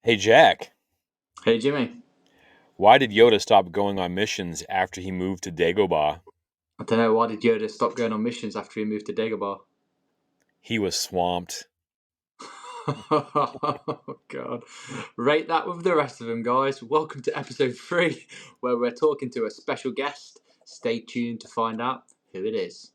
Hey Jack, Hey Jimmy, why did Yoda stop going on missions after he moved to Dagobah? I don't know, why did Yoda stop going on missions after he moved to Dagobah? He was swamped. Oh God. Rate that with the rest of them, guys. Welcome to episode 3, where we're talking to a special guest. Stay tuned to find out who it is.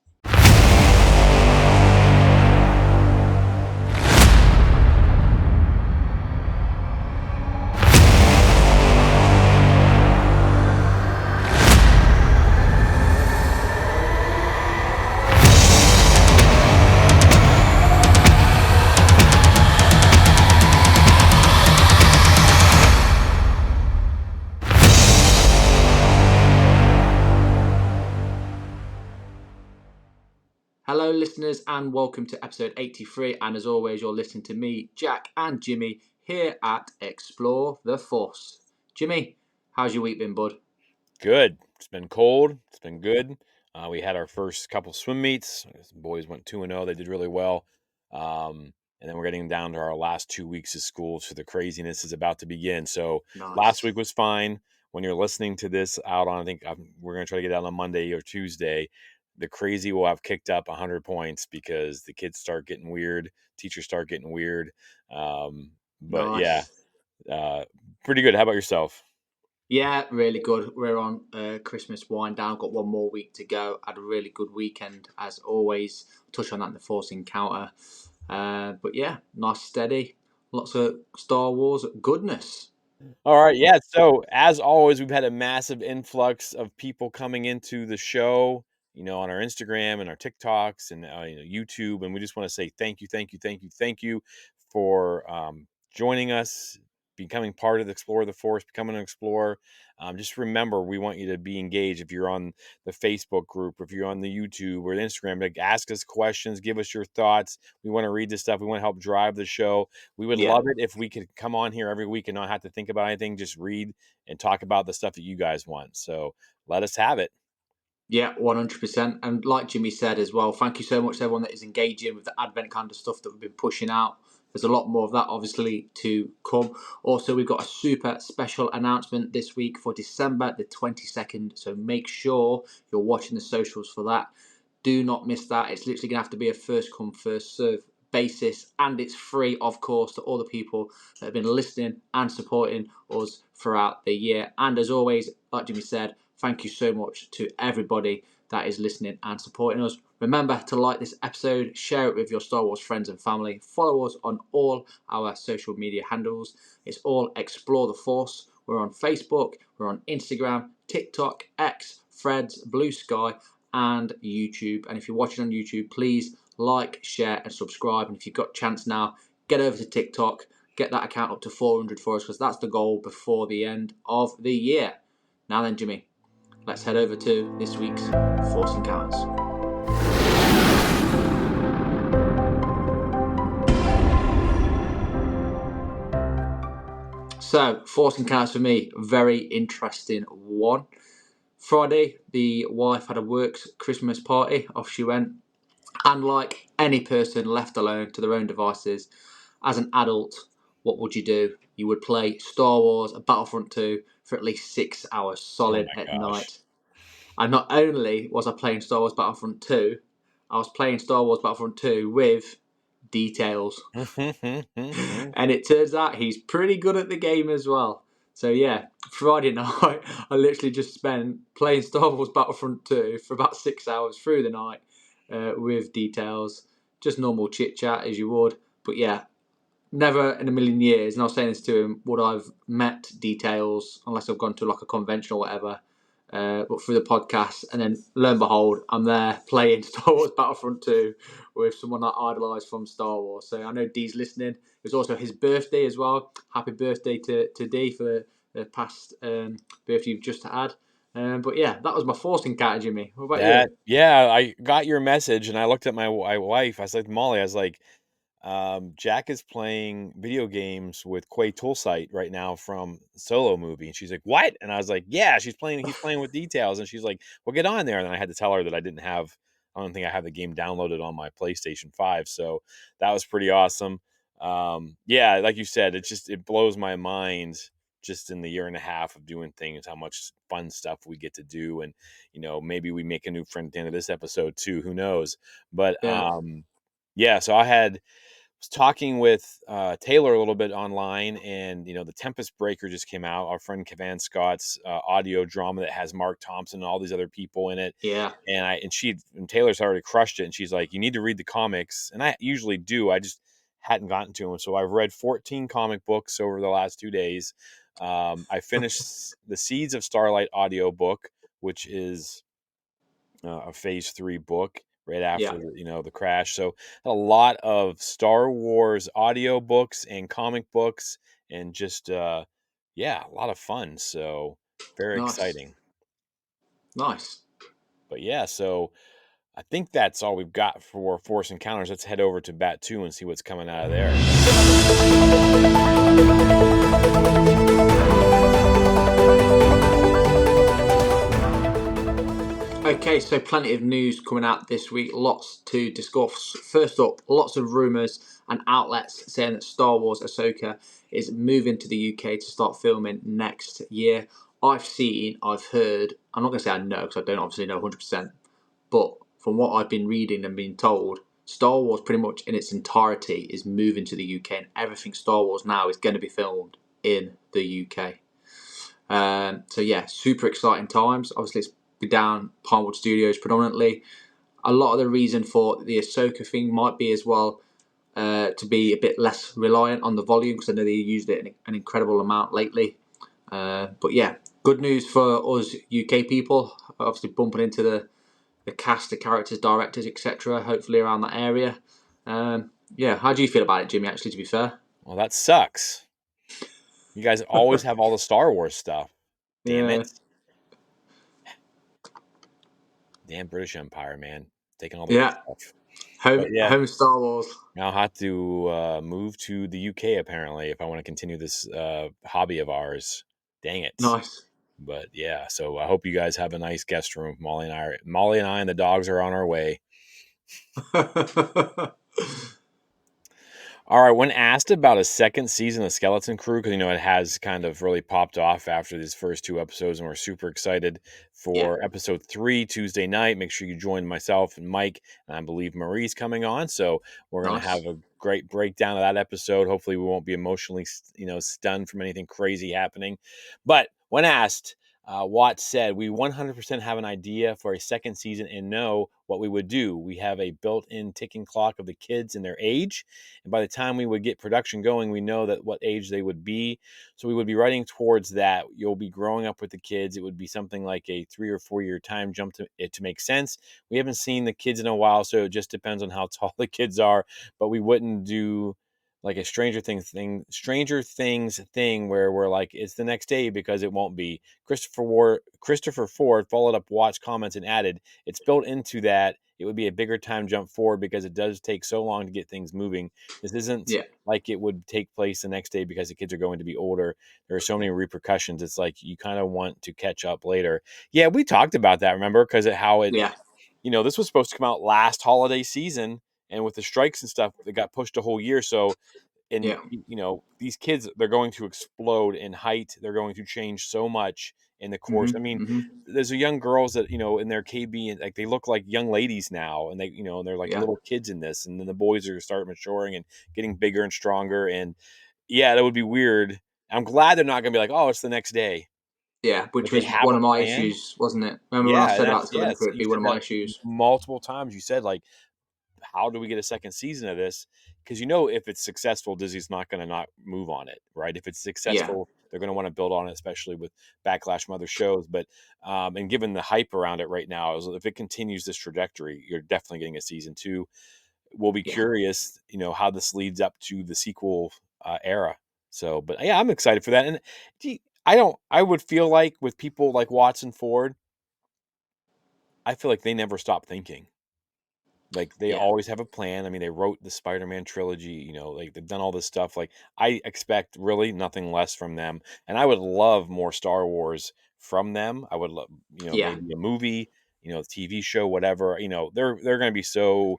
Hello, listeners, and welcome to episode 83. And as always, you're listening to me, Jack, and Jimmy here at Explore the Force. Jimmy, how's your week been, bud? Good. It's been cold. It's been good. We had our first couple swim meets. The boys went 2-0. They did really well. And then we're getting down to our last 2 weeks of school, so the craziness is about to begin. So last Nice. week was fine. When you're listening to this out on, I think we're going to try to get out on Monday or Tuesday. The crazy will have kicked up 100 points because the kids start getting weird, teachers start getting weird. But yeah, Nice. uh, pretty good. How about yourself? Yeah, really good. We're on Christmas wind down. Got one more week to go. Had a really good weekend as always. Touch on that in the Force Encounter. But yeah, nice steady. Lots of Star Wars goodness. All right, yeah. So as always, we've had a massive influx of people coming into the show, on our Instagram and our TikToks and YouTube, and we just want to say thank you, thank you, thank you, thank you for joining us, becoming part of the Explore the Force, becoming an explorer. Just remember, we want you to be engaged. If you're on the Facebook group, if you're on the YouTube or the Instagram, like ask us questions, give us your thoughts. We want to read this stuff. We want to help drive the show. We would Yeah. love it if we could come on here every week and not have to think about anything, just read and talk about the stuff that you guys want. So let us have it. Yeah, 100%. And like Jimmy said as well, thank you so much to everyone that is engaging with the Advent kind of stuff that we've been pushing out. There's a lot more of that, obviously, to come. Also, we've got a super special announcement this week for December the 22nd. So make sure you're watching the socials for that. Do not miss that. It's literally going to have to be a first come, first serve basis. And it's free, of course, to all the people that have been listening and supporting us throughout the year. And as always, like Jimmy said, thank you so much to everybody that is listening and supporting us. Remember to like this episode, share it with your Star Wars friends and family, follow us on all our social media handles. It's all Explore the Force. We're on Facebook, we're on Instagram, TikTok, X, Threads, Blue Sky, and YouTube. And if you're watching on YouTube, please like, share, and subscribe. And if you've got a chance now, get over to TikTok, get that account up to 400 for us, because that's the goal before the end of the year. Now then, Jimmy, let's head over to this week's Force Encounters. So, Force Encounters for me, very interesting one. Friday, the wife had a work Christmas party. Off she went. And like any person left alone to their own devices, as an adult, what would you do? You would play Star Wars, Battlefront 2 for at least 6 hours Oh solid my at gosh. night. And not only was I playing Star Wars Battlefront 2, I was playing Star Wars Battlefront 2 with details. And it turns out he's pretty good at the game as well. So yeah, Friday night, I literally just spent playing Star Wars Battlefront 2 for about 6 hours through the night with details. Just normal chit chat as you would. But yeah, never in a million years, and I was saying this to him, would I've met details unless I've gone to like a convention or whatever. But through the podcast, and then lo and behold, I'm there playing Star Wars Battlefront 2 with someone I idolise from Star Wars. So I know Dee's listening. It was also his birthday as well. Happy birthday to Dee for the past birthday you've just had. But yeah, that was my Force encounter, Jimmy. What about you? Yeah, I got your message and I looked at my wife. I said, Molly, I was like, Jack is playing video games with Quay Toolsite right now from Solo movie. And she's like, what? And I was like, yeah, he's playing with details. And she's like, well, get on there. And then I had to tell her that I don't think I have the game downloaded on my PlayStation 5. So that was pretty awesome. Yeah, like you said, it blows my mind just in the year and a half of doing things, how much fun stuff we get to do. And, maybe we make a new friend at the end of this episode too. Who knows? But Yeah, yeah, so I was talking with Taylor a little bit online, and the Tempest Breaker just came out. Our friend Kevan Scott's audio drama that has Mark Thompson and all these other people in it. yeah, And Taylor's already crushed it, and she's like, "You need to read the comics," and I usually do. I just hadn't gotten to them, so I've read 14 comic books over the last 2 days. I finished the Seeds of Starlight audio book, which is a Phase 3 book right yeah. after the crash. So a lot of Star Wars audio books and comic books, and just yeah, a lot of fun. So very Nice, exciting. nice. But yeah, so I think that's all we've got for Force Encounters. Let's head over to Bat 2 and see what's coming out of there. Okay, so plenty of news coming out this week, lots to discuss. First up, lots of rumours and outlets saying that Star Wars Ahsoka is moving to the UK to start filming next year. I've heard, I'm not going to say I know because I don't obviously know 100%, but from what I've been reading and being told, Star Wars pretty much in its entirety is moving to the UK, and everything Star Wars now is going to be filmed in the UK. So yeah, super exciting times. Obviously, it's down Pinewood Studios predominantly. A lot of the reason for the Ahsoka thing might be as well to be a bit less reliant on the volume, because I know they used it an incredible amount lately. But yeah, good news for us UK people. Obviously, bumping into the cast, the characters, directors, etc. Hopefully around that area. Yeah, how do you feel about it, Jimmy? Actually, to be fair, Well, that sucks. You guys always have all the Star Wars stuff. Damn yeah, it. Damn British Empire, man. Taking all the good yeah, stuff. But home yeah, home Star Wars. I'll have to move to the UK apparently if I want to continue this hobby of ours. Dang it. Nice. But yeah, so I hope you guys have a nice guest room. Molly and I and the dogs are on our way. All right, when asked about a second season of Skeleton Crew, because it has kind of really popped off after these first two episodes, and we're super excited Yeah, for episode 3 Tuesday night. Make sure you join myself and Mike, and I believe Marie's coming on. So we're gonna have nice. a great breakdown of that episode. Hopefully, we won't be emotionally, stunned from anything crazy happening. But when asked, Watts said, "We 100% have an idea for a second season and know what we would do. We have a built-in ticking clock of the kids and their age, and by the time we would get production going, we know that what age they would be. So we would be writing towards that. You'll be growing up with the kids. It would be something like a 3 or 4 year time jump to it to make sense. We haven't seen the kids in a while, so it just depends on how tall the kids are. But we wouldn't do like a Stranger Things thing where we're like it's the next day, because it won't be." Christopher Ford followed up Watch comments and added, "It's built into that. It would be a bigger time jump forward because it does take so long to get things moving. This isn't Yeah, like it would take place the next day because the kids are going to be older. There are so many repercussions. It's like you kind of want to catch up later." Yeah, we talked about that, remember? Because of how yeah, this was supposed to come out last holiday season, and with the strikes and stuff, it got pushed a whole year. So, and yeah. these kids, they're going to explode in height. They're going to change so much in the course. I Mhm, mean, mhm. there's a young girls that in their KB, and like they look like young ladies now, and they're like Yeah, little kids in this, and then the boys are start maturing and getting bigger and stronger. And yeah, that would be weird. I'm glad they're not going to be like, oh, it's the next day. yeah. If Which they was have one a of my plan, issues, wasn't it? Remember when I yeah, and said about that's Skeleton yes, Crew? It'd you be one said of my that issues. multiple times. You said like, how do we get a second season of this? Because if it's successful, Disney's not going to not move on it, right? If it's Yeah, successful, they're going to want to build on it, especially with backlash from other shows. But and given the hype around it right now, if it continues this trajectory, you're definitely getting a season 2. We'll be yeah, curious, how this leads up to the sequel era. So, but yeah, I'm excited for that. And I don't. I would feel like with people like Watson Ford, I feel like they never stop thinking. Like, they yeah, always have a plan. I mean, they wrote the Spider-Man trilogy, like, they've done all this stuff. Like, I expect really nothing less from them, and I would love more Star Wars from them. I would love, yeah, maybe a movie, TV show, whatever. They're gonna be so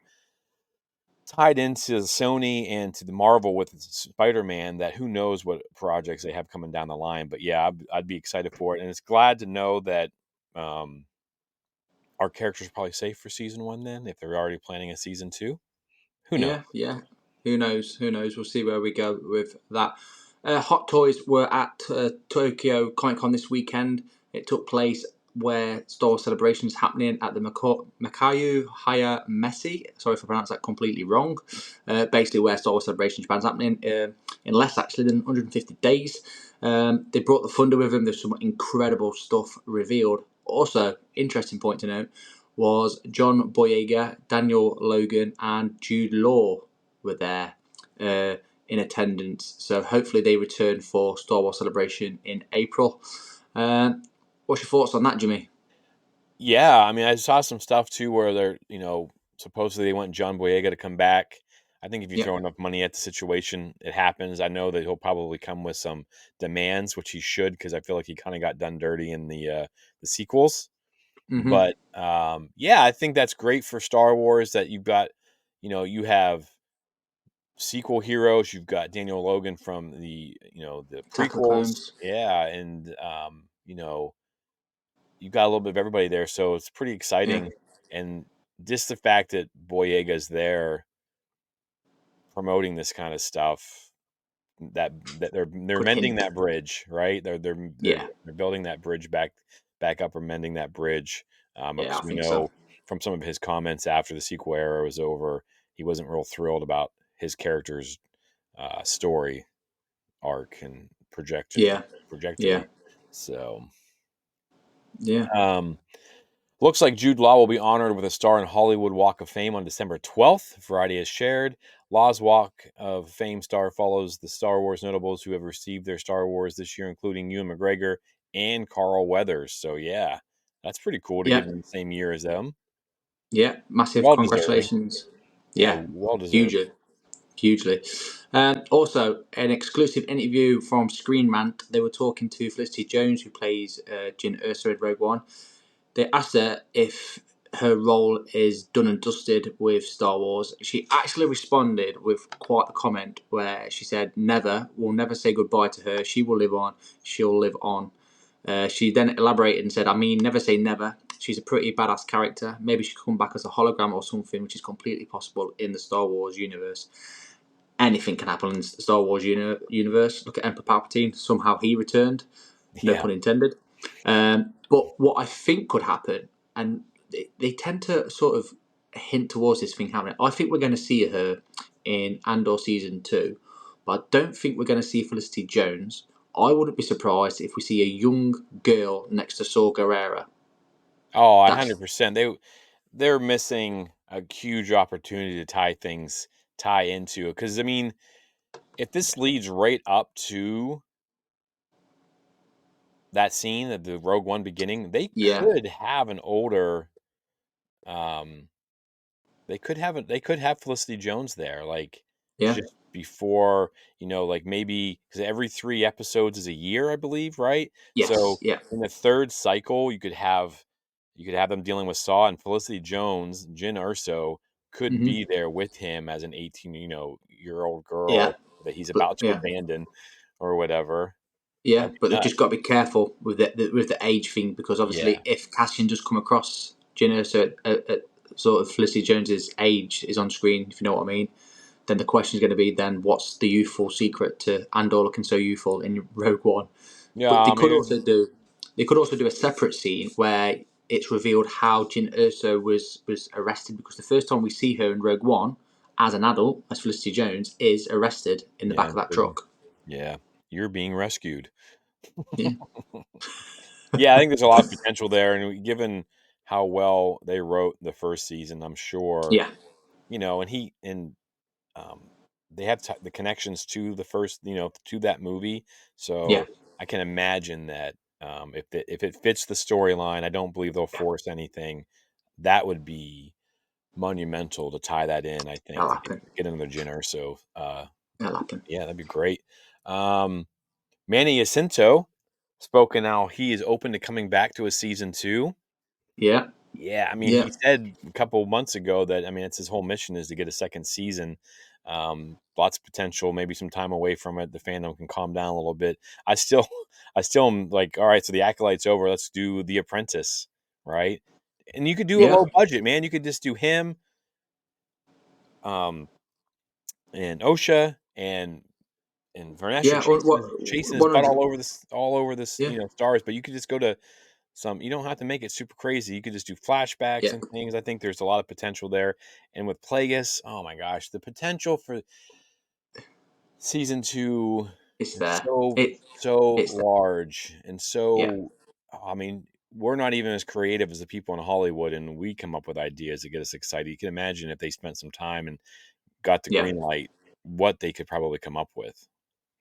tied into Sony and to the Marvel with Spider-Man, that who knows what projects they have coming down the line. But yeah, I'd be excited for it, and it's glad to know that um, our characters are probably safe for season one. Then, if they're already planning a season two, who knows? Yeah, yeah. Who knows? Who knows? We'll see where we go with that. Hot Toys were at Tokyo Comic Con this weekend. It took place where Star Wars Celebration is happening at the Makayu Haya Messi. Sorry if I pronounced that completely wrong. Basically, where Star Wars Celebration Japan's happening in less actually than 150 days. They brought the thunder with them. There's some incredible stuff revealed. Also, interesting point to note was John Boyega, Daniel Logan, and Jude Law were there in attendance. So hopefully they return for Star Wars Celebration in April. What's your thoughts on that, Jimmy? Yeah, I mean, I saw some stuff too where they're, supposedly they want John Boyega to come back. I think if you Yep. throw enough money at the situation, it happens. I know that he'll probably come with some demands, which he should, because I feel like he kind of got done dirty in the sequels. Mm-hmm. But yeah, I think that's great for Star Wars that you've got, you have sequel heroes. You've got Daniel Logan from the Attack of the prequels, Clones. yeah, and you got a little bit of everybody there, so it's pretty Yeah. exciting. And just the fact that Boyega's there promoting this kind of stuff, that they're Good mending hint. that bridge, right? Yeah. They're building that bridge back up, or mending that bridge. Yeah, I Because we think so. know from some of his comments after the sequel era was over, he wasn't real thrilled about his character's story arc and Yeah. Yeah. trajectory. So, Yeah. um, looks like Jude Law will be honored with a star in Hollywood Walk of Fame on December 12th. Variety has shared. Law's Walk of Fame star follows the Star Wars notables who have received their Star Wars this year, including Ewan McGregor and Carl Weathers. So, yeah, that's pretty cool to get Yeah. in the same year as them. Yeah. Massive Well deserving. congratulations. Yeah, Yeah. well deserved. Hugely. Hugely. Also, an exclusive interview from Screen Rant. They were talking to Felicity Jones, who plays Jyn Erso in Rogue One. They asked her if her role is done and dusted with Star Wars. She actually responded with quite a comment where she said, "Never, we'll never say goodbye to her. She will live on. She'll live on." She then elaborated and said, "I mean, never say never. She's a pretty badass character. Maybe she could come back as a hologram or something, which is completely possible in the Star Wars universe. Anything can happen in the Star Wars universe. Look at Emperor Palpatine. Somehow he returned. No Yeah. pun intended. But what I think could happen, and they tend to sort of hint towards this thing happening. I think we're going to see her in Andor season 2, but I don't think we're going to see Felicity Jones. I wouldn't be surprised if we see a young girl next to Saw Gerrera. Oh, That's 100%. They're missing a huge opportunity to tie into it. Because, I mean, if this leads right up to that scene of the Rogue One beginning, yeah, um, they could have Felicity Jones there, like, yeah, just before, like, maybe because every 3 episodes is a year, I believe, right? yes, So, yeah, in the 3rd cycle, you could have them dealing with Saw, and Felicity Jones, Jyn Erso, could hmm be there with him as an 18, year old yeah, girl that he's but about to yeah. abandon or whatever. Yeah, That'd be but they've just got nuts. to be careful with the age thing because Yeah. obviously if Cassian does come across Jenna at sort of Felicity Jones's age is on screen, if you know what I mean, then the question is going to be then what's the youthful secret to Andor looking so youthful in Rogue One? But Yeah, maybe. they could also do a separate scene where it's revealed how Jyn Erso was arrested because the first time we see her in Rogue One as an adult as Felicity Jones is arrested in the Yeah, back of in that prison. truck. Yeah. You're being rescued. Yeah, Yeah, I think there's a lot of potential there, and given how well they wrote the first season, I'm sure, yeah, and um, they have the connections to the first, to that movie. yeah. So I can imagine that if it fits the storyline, I don't believe they'll force anything. That would be monumental to tie that in. I think That'll to happen. get another Jyn Erso. That'll happen. Yeah, that'd be great. Um, Manny Jacinto spoken how he is open to coming back to a season two. Yeah. Yeah, I mean, Yeah, he said a couple months ago that I mean, it's his whole mission is to get a second season. Lots of potential, maybe some time away from it. The fandom can calm down a little bit. I still, I still am like, all right, so the acolyte's over. Let's do The Apprentice, right? And you could do a yeah, low budget, man. You could just do him, um, and OSHA and Vernesha yeah. chasing his One butt hundred. all over this, Yeah, stars. But you could just go to some. You don't have to make it super crazy. You could just do flashbacks yeah. and things. I think there's a lot of potential there. And with Plagueis, oh my gosh, the potential for season 2 It's is there. so It's there. large and Yeah, so. I mean, we're not even as creative as the people in Hollywood, and we come up with ideas that get us excited. You can imagine if they spent some time and got the yeah. green light, what they could probably come up with.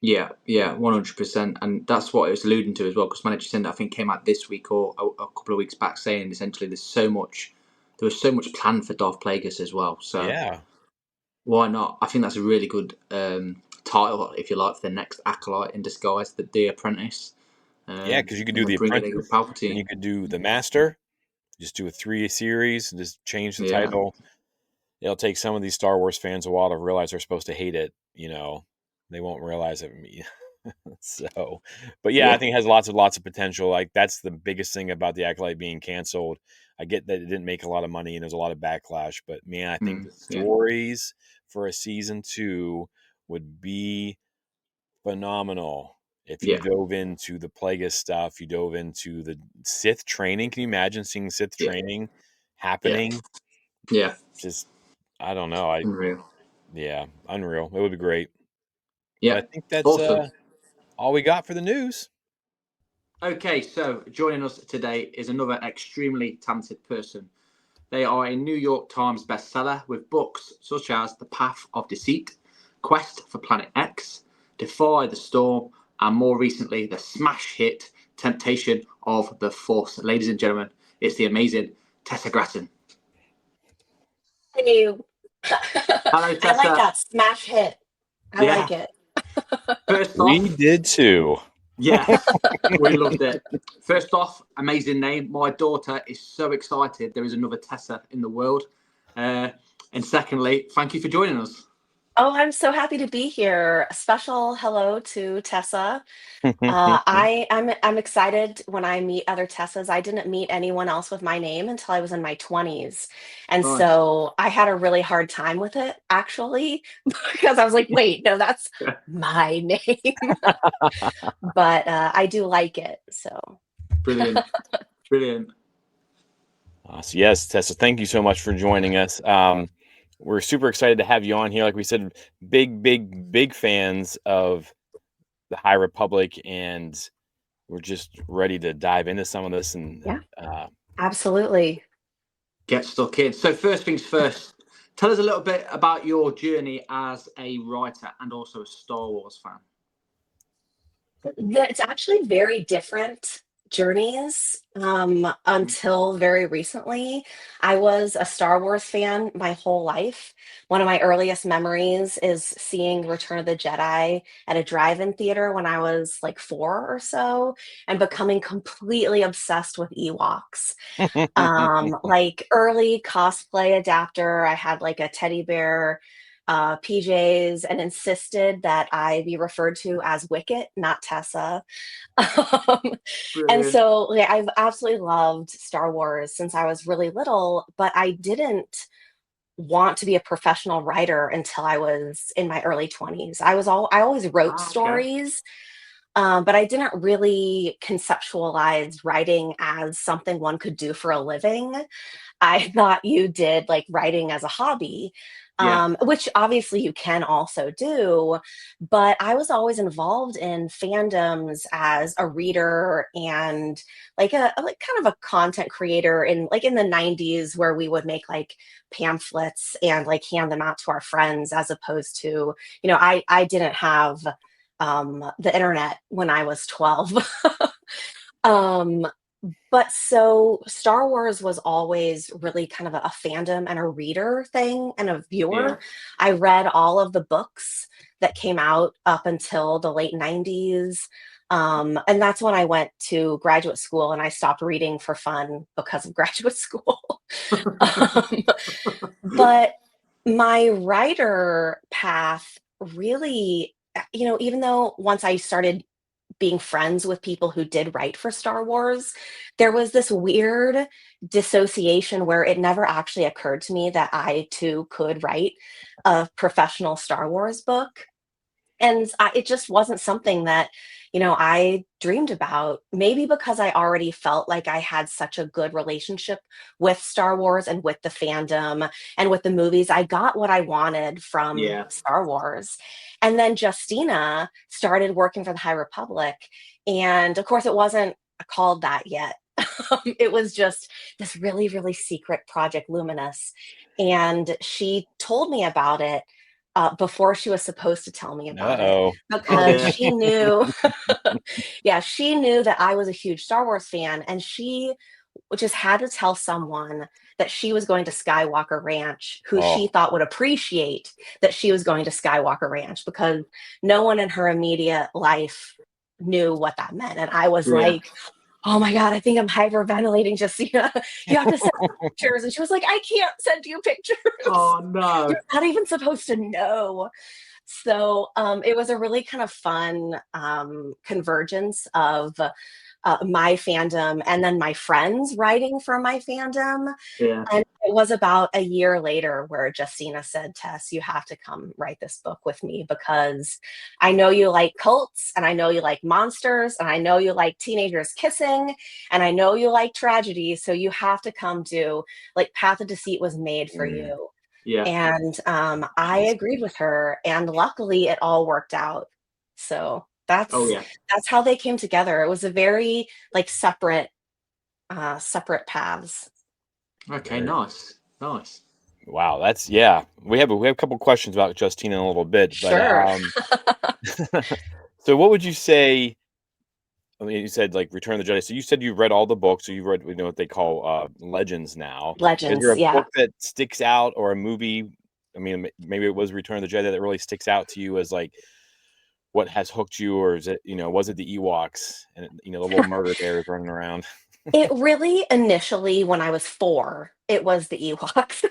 Yeah, yeah, 100%, and that's what it was alluding to as well. Because Manager Send, I think, came out this week or a couple of weeks back, saying essentially there was so much planned for Darth Plagueis as well. So Yeah. why not? I think that's a really good title, if you like, for the next acolyte in disguise, the Apprentice, Yeah, because you could and do then The bringing in Apprentice, and you Palpatine. could do The Master, just do a 3 series and just change the Yeah, title. It'll take some of these Star Wars fans a while to realize they're supposed to hate it, you know? They won't realize it. So, but yeah, I yeah, think it has lots of potential. Like, that's the biggest thing about The Acolyte being canceled. I get that it didn't make a lot of money and there's a lot of backlash, but man, I think the yeah, stories for a season 2 would be phenomenal. If you yeah, dove into the Plagueis stuff, you dove into the Sith training. Can you imagine seeing Sith yeah, training yeah, happening? yeah. Just, I don't know. Unreal. Yeah, unreal. It would be great. But Yeah, I think that's awesome. all we got for the news. Okay, so joining us today is another extremely talented person. They are a New York Times bestseller with books such as The Path of Deceit, Quest for Planet X, Defy the Storm, and more recently, the smash hit Temptation of the Force. Ladies and gentlemen, it's the amazing Tessa Gratton. You. Hello, I like Tessa. that smash hit. I Yeah, like it. first We off, did too. yes, we loved it. First off, amazing name. My daughter is so excited there is another Tessa in the world. Uh, and secondly, thank you for joining us. Oh, I'm so happy to be here. A special hello to Tessa. I'm excited when I meet other Tessas. I didn't meet anyone else with my name until I was in my 20s. And Nice. so I had a really hard time with it actually because I was like, wait, no, that's my name. But I do like it. So Brilliant. Brilliant. So yes, Tessa, thank you so much for joining us. We're super excited to have you on here. Like we said, big fans of the High Republic, and we're just ready to dive into some of this. And yeah, absolutely. Get stuck in. So, first things first, tell us a little bit about your journey as a writer and also a Star Wars fan. It's actually very different journeys. Until very recently, I was a Star Wars fan my whole life. One of my earliest memories is seeing Return of the Jedi at a drive-in theater when I was like 4 or so, and becoming completely obsessed with Ewoks. Like early cosplay adapter, I had like a teddy bear, PJs, and insisted that I be referred to as Wicket, not Tessa. Um, and Brilliant. so yeah, I've absolutely loved Star Wars since I was really little, but I didn't want to be a professional writer until I was in my early 20s. I always wrote Ah, okay. stories, but I didn't really conceptualize writing as something one could do for a living. I thought you did like writing as a hobby, Yeah. which obviously you can also do. But I was always involved in fandoms as a reader and like a like kind of a content creator in like in the 90s where we would make like pamphlets and like hand them out to our friends as opposed to, I didn't have the internet when I was 12. um But so Star Wars was always really kind of a fandom and a reader thing and a Yeah. viewer. I read all of the books that came out up until the late 90s. And that's when I went to graduate school and I stopped reading for fun because of graduate school. um, but my writer path really, even though once I started being friends with people who did write for Star Wars, there was this weird dissociation where it never actually occurred to me that I too could write a professional Star Wars book. And it just wasn't something that, I dreamed about. Maybe because I already felt like I had such a good relationship with Star Wars and with the fandom and with the movies. I got what I wanted from Yeah. Star Wars. And then Justina started working for the High Republic. And of course, it wasn't called that yet. It was just this really, really secret Project Luminous. And she told me about it before she was supposed to tell me about it Uh-oh. Oh because dear. she knew, yeah, she knew that I was a huge Star Wars fan, and she just had to tell someone that she was going to Skywalker Ranch who she Oh, thought would appreciate that she was going to Skywalker Ranch because no one in her immediate life knew what that meant. And I was Yeah. like, oh my God, I think I'm hyperventilating, Justina. You have to send me pictures. And she was like, I can't send you pictures. Oh no. You're not even supposed to know. So it was a really kind of fun convergence of my fandom and then my friends writing for my fandom. Yeah. And it was about a year later where Justina said, Tess, you have to come write this book with me because I know you like cults and I know you like monsters and I know you like teenagers kissing and I know you like tragedy. So you have to come do like Path of Deceit was made for mm, you. Yeah. And I agreed with her, and luckily it all worked out. So Oh that's yeah. that's how they came together. It was a very like separate paths. Okay. very Nice. Nice. wow, that's yeah. We have a couple questions about Justina in a little bit, but, Sure. so what would you say I mean, you said, like, Return of the Jedi, so you said you read all the books, so you've read, what they call, Legends now. Is there Legends, a yeah. book that sticks out or a movie, I mean, maybe it was Return of the Jedi that really sticks out to you as, like, what has hooked you, or is it was it the Ewoks and, the little murder bears running around? It really initially, when I was 4, it was the Ewoks.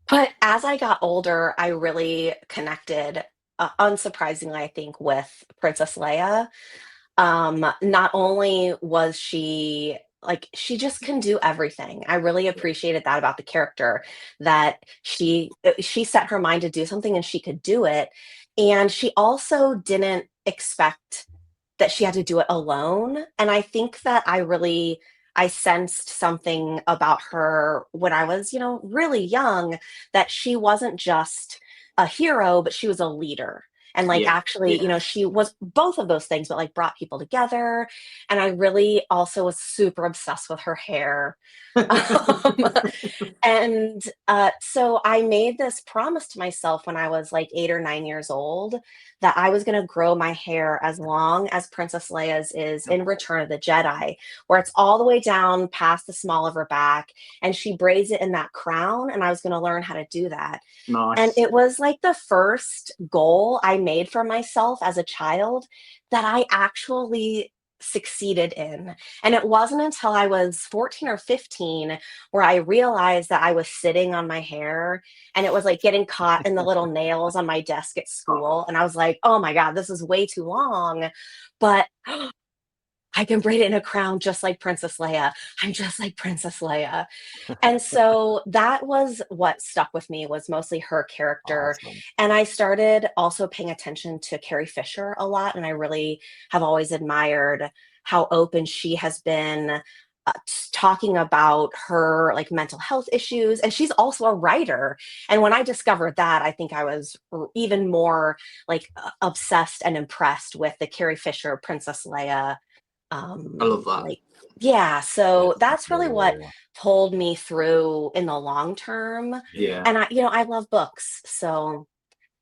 But as I got older, I really connected, unsurprisingly, I think, with Princess Leia. Not only was she like she just can do everything. I really appreciated that about the character, that she set her mind to do something and she could do it. And she also didn't expect that she had to do it alone. And I think that I sensed something about her when I was, really young, that she wasn't just a hero, but she was a leader. And like Yeah. actually, Yeah. she was both of those things, but like brought people together. And I really also was super obsessed with her hair. Um, and so I made this promise to myself when I was like 8 or 9 years old that I was going to grow my hair as long as Princess Leia's is in Return of the Jedi, where it's all the way down past the small of her back, and she braids it in that crown. And I was going to learn how to do that. And Nice. it was like the first goal I made for myself as a child that I actually succeeded in. And it wasn't until I was 14 or 15 where I realized that I was sitting on my hair and it was like getting caught in the little nails on my desk at Oh, school. And I was like, oh my God, this is way too long. But I can braid it in a crown just like Princess Leia. I'm just like Princess Leia. And so that was what stuck with me, was mostly her character. Awesome. And I started also paying attention to Carrie Fisher a lot, and I really have always admired how open she has been, talking about her like mental health issues. And she's also a writer. And when I discovered that, I think I was even more like obsessed and impressed with the Carrie Fisher Princess Leia, I love that. like, yeah, so That's that's really what cool. pulled me through in the long term. Yeah. Yeah. And I love books, so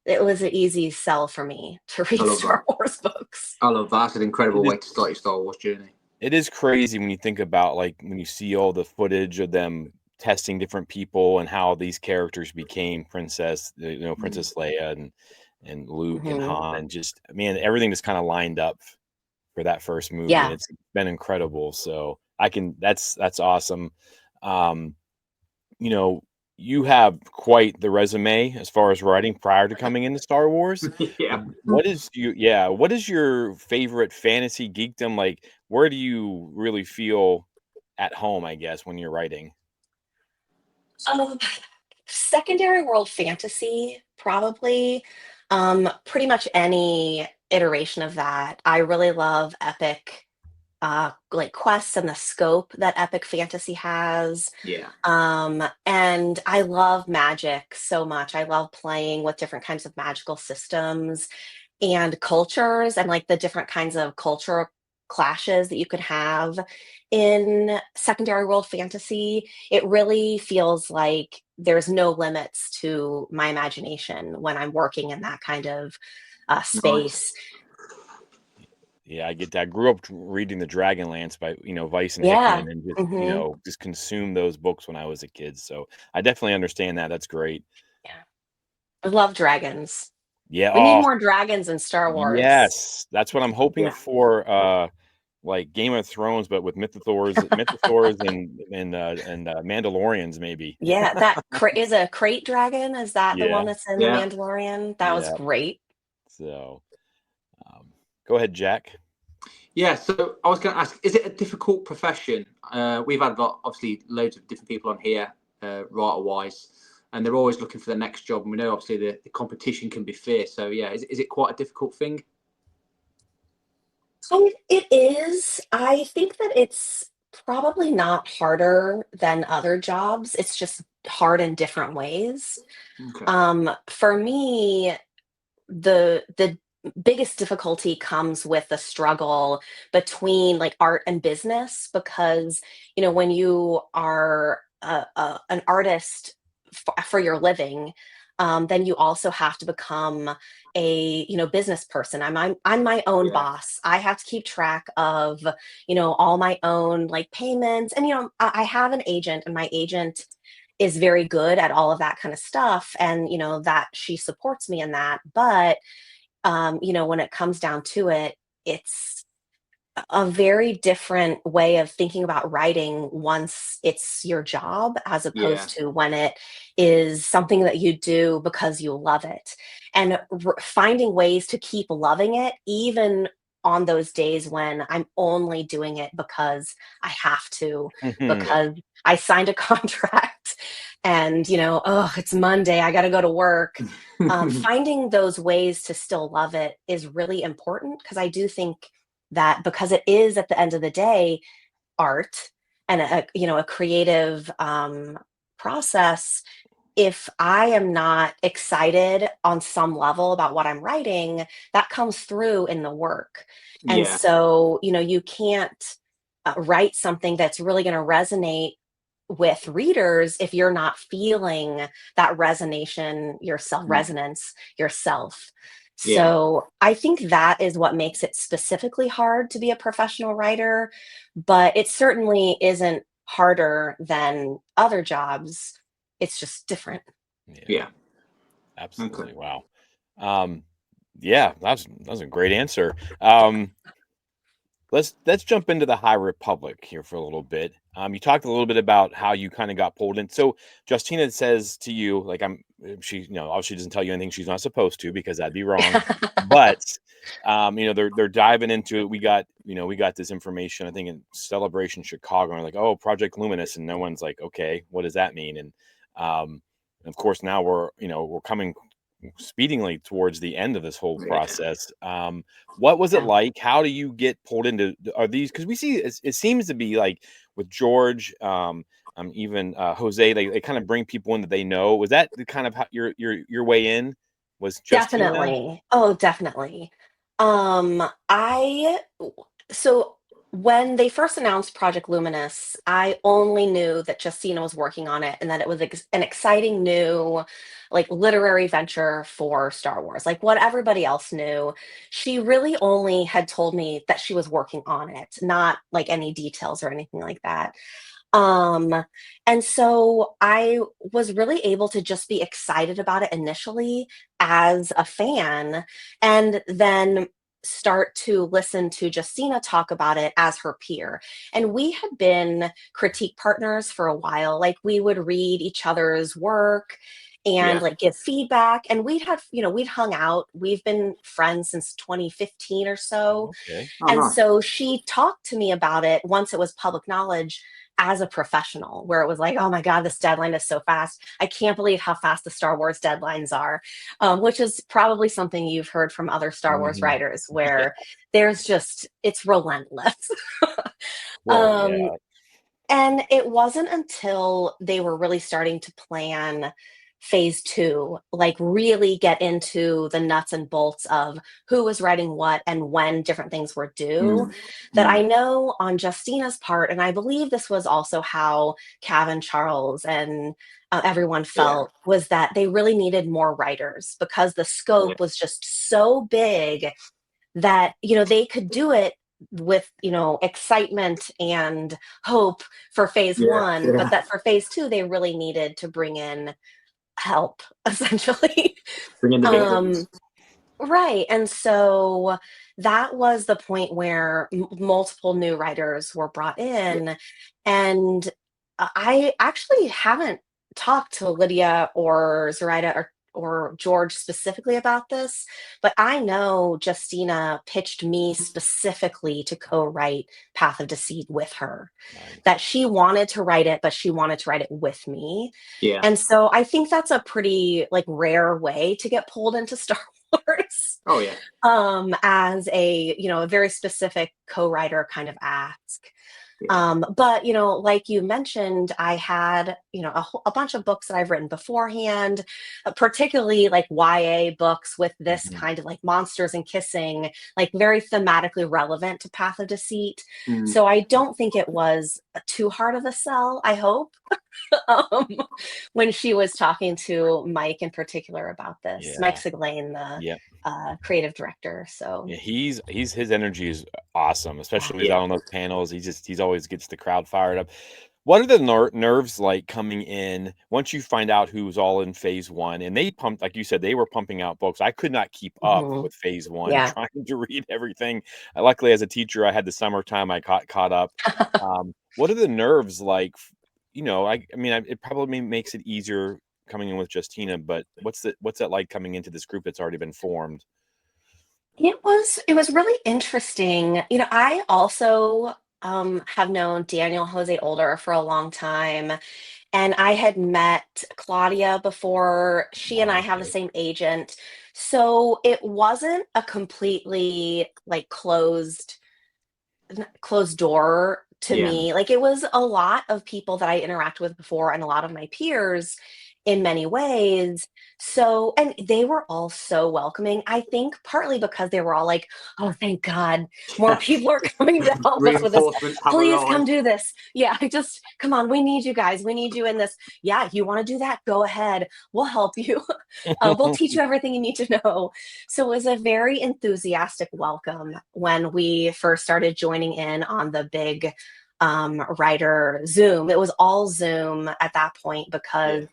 it was an easy sell for me to I read love that. Star Wars books. I love that. That's an It incredible is way to start your Star Wars journey. It is crazy when you think about, like, when you see all the footage of them testing different people and how these characters became Mm. Princess Leia and Luke and Hmm. Han, and just man, everything just kinda lined up for that first movie, and Yeah. it's been incredible, so I can that's awesome. Um, you know, you have quite the resume as far as writing prior to coming into Star Wars. Yeah. What is your favorite fantasy geekdom? Like, where do you really feel at home, I guess, when you're writing? Um, Secondary world fantasy, probably. Pretty much any iteration of that. I really love epic, like quests and the scope that epic fantasy has. Yeah. And I love magic so much. I love playing with different kinds of magical systems and cultures and like the different kinds of cultural clashes that you could have in secondary world fantasy. It really feels like there's no limits to my imagination when I'm working in that kind of Nice. space. Yeah, I get that. I grew up reading the Dragonlance by, Weiss and Yeah. Hickman, and just, Hmm. just consumed those books when I was a kid. So I definitely understand that. That's great. Yeah. I love dragons. Yeah. We need Oh, more dragons in Star Wars. yes. That's what I'm hoping Yeah. for. Like Game of Thrones, but with mythosaurs and Mandalorians, maybe. Yeah, is a crate dragon. Is that the Yeah. one that's in The Yeah. Mandalorian? That was Yeah. great. So, go ahead, Jack. Yeah, so I was going to ask, is it a difficult profession? We've had obviously loads of different people on here, writer-wise, and they're always looking for the next job. And we know obviously the competition can be fierce. So yeah, is it quite a difficult thing? It is. I think that it's probably not harder than other jobs. It's just hard in different ways. Okay. For me, the biggest difficulty comes with the struggle between like art and business because when you are an artist for your living, then you also have to become a business person. I'm my own Yeah. boss. I have to keep track of all my own like payments, and I have an agent, and my agent is very good at all of that kind of stuff, and that she supports me in that. But when it comes down to it, it's a very different way of thinking about writing once it's your job as Yeah. opposed to when it is something that you do because you love it. And finding ways to keep loving it, even on those days when I'm only doing it because I have to, Yeah. because I signed a contract and, oh, it's Monday, I got to go to work. Finding those ways to still love it is really important because I do think that because it is at the end of the day art and a creative process. If I am not excited on some level about what I'm writing, that comes through in the work. And Yeah. so you can't write something that's really going to resonate with readers if you're not feeling that resonance yourself. Yeah. So I think that is what makes it specifically hard to be a professional writer, but it certainly isn't harder than other jobs. It's just different. Yeah, Yeah. Okay. absolutely. Wow. Um, yeah, that's a great answer. Let's jump into the High Republic here for a little bit. You talked a little bit about how you kind of got pulled in. So Justina says to you, like she, obviously doesn't tell you anything she's not supposed to because that'd be wrong. But they're diving into it. We got this information, I think in Celebration Chicago, and like, oh, Project Luminous, and no one's like, okay, what does that mean? Um, and of course now we're coming speedingly towards the end of this whole Yeah. process. What was it Yeah, like? How do you get pulled into? Are these because we see it seems to be like with George, even Jose, they kind of bring people in that they know. Was that the kind of how your way in? Was Justina? definitely. Oh, definitely. I so. When they first announced Project Luminous, I only knew that Justina was working on it and that it was an exciting new, like, literary venture for Star Wars. Like what everybody else knew, she really only had told me that she was working on it, not like any details or anything like that. Um, and so I was really able to just be excited about it initially as a fan, and then start to listen to Justina talk about it as her peer. And we had been critique partners for a while. Like we would read each other's work and Yeah. like give feedback. And we'd hung out. We've been friends since 2015 or so. Okay. Oh, And nice. so she talked to me about it once it was public knowledge as a professional, where it was like, oh my God, this deadline is so fast. I can't believe how fast the Star Wars deadlines are, which is probably something you've heard from other Star Wars Mhm. writers, Yeah. where there's just, it's relentless. Well, um, yeah. and it wasn't until they were really starting to plan phase two, like really get into the nuts and bolts of who was writing what and when different things were due, Mm. that Mm. I know on Justina's part, and I believe this was also how Kevin, Charles, and everyone Yeah. felt, was that they really needed more writers because the Yeah. scope was just so big that they could do it with excitement and hope for phase Yeah. one, but Yeah. that for phase two they really needed to bring in help essentially. Bring in the big um guns. right, and so that was the point where multiple new writers were brought Yeah. in. And I actually haven't talked to Lydia or Zoraida or George specifically about this, but I know Justina pitched me specifically to co-write Path of Deceit with her, Nice. that she wanted to write it, but she wanted to write it with me. Yeah. And so I think that's a pretty like rare way to get pulled into Star Wars, Oh, yeah. as a very specific co-writer kind of ask. Yeah. But like you mentioned, I had a bunch of books that I've written beforehand, particularly like YA books with this Mhm. kind of like monsters and kissing, like very thematically relevant to Path of Deceit. Mm. So I don't think it was too hard of a sell, I hope. um, when she was talking to Mike in particular about this, Mike Yeah. Siglain, the Yeah. creative director. So Yeah, he's his energy is awesome, especially when he's Yeah. out on those panels. He's always gets the crowd fired up. What are the nerves like coming in once you find out who's all in phase one? And they pumped, like you said, they were pumping out books. I could not keep up mhm, with phase one, yeah. trying to read everything. Luckily, as a teacher, I had the summertime. I caught up. What are the nerves like? I mean, it probably makes it easier coming in with Justina, but what's that like coming into this group that's already been formed? It was really interesting. I also have known Daniel Jose Older for a long time, and I had met Claudia before. She and I have the Okay. same agent. So it wasn't a completely like closed door to Yeah. me. Like it was a lot of people that I interact with before and a lot of my peers in many ways. So, and they were all so welcoming. I think partly because they were all like, oh, thank God, more Yeah. people are coming to help us with this. Reinforcements have Please come arrived. do this. Yeah, come on. We need you guys. We need you in this. Yeah, you want to do that? Go ahead. We'll help you. We'll teach you everything you need to know. So it was a very enthusiastic welcome when we first started joining in on the big writer Zoom. It was all Zoom at that point Yeah. because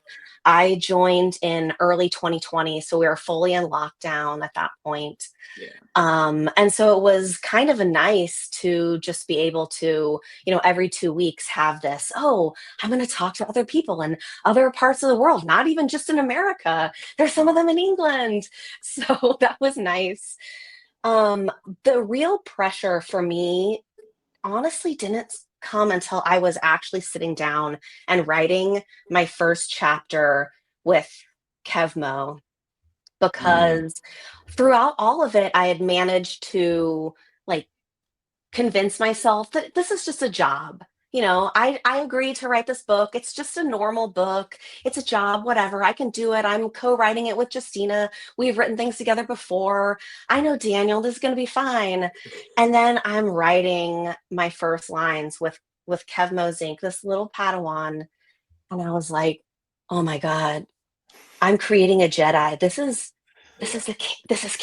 I joined in early 2020. So we were fully in lockdown at that point. Yeah. And so it was kind of nice to just be able to, every 2 weeks have this, oh, I'm going to talk to other people in other parts of the world, not even just in America. There's some of Oh, them in England. So that was nice. Um, the real pressure for me honestly didn't come until I was actually sitting down and writing my first chapter with Kevmo, Mm, because throughout all of it, I had managed to like convince myself that this is just a job. I agreed to write this book. It's just a normal book. It's a job, whatever. I can do it. I'm co-writing it with Justina. We've written things together before. I know Daniel, this is going to be fine. And then I'm writing my first lines with Kev Mosink, this little Padawan, and I was like, "Oh my God, I'm creating a Jedi. This is canon.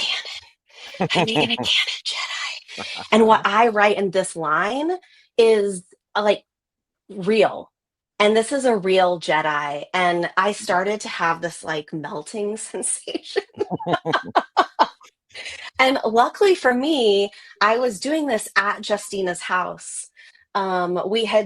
I'm making a canon Jedi." And what I write in this line is like real. And this is a real Jedi. And I started to have this like melting sensation. And luckily for me, I was doing this at Justina's house. I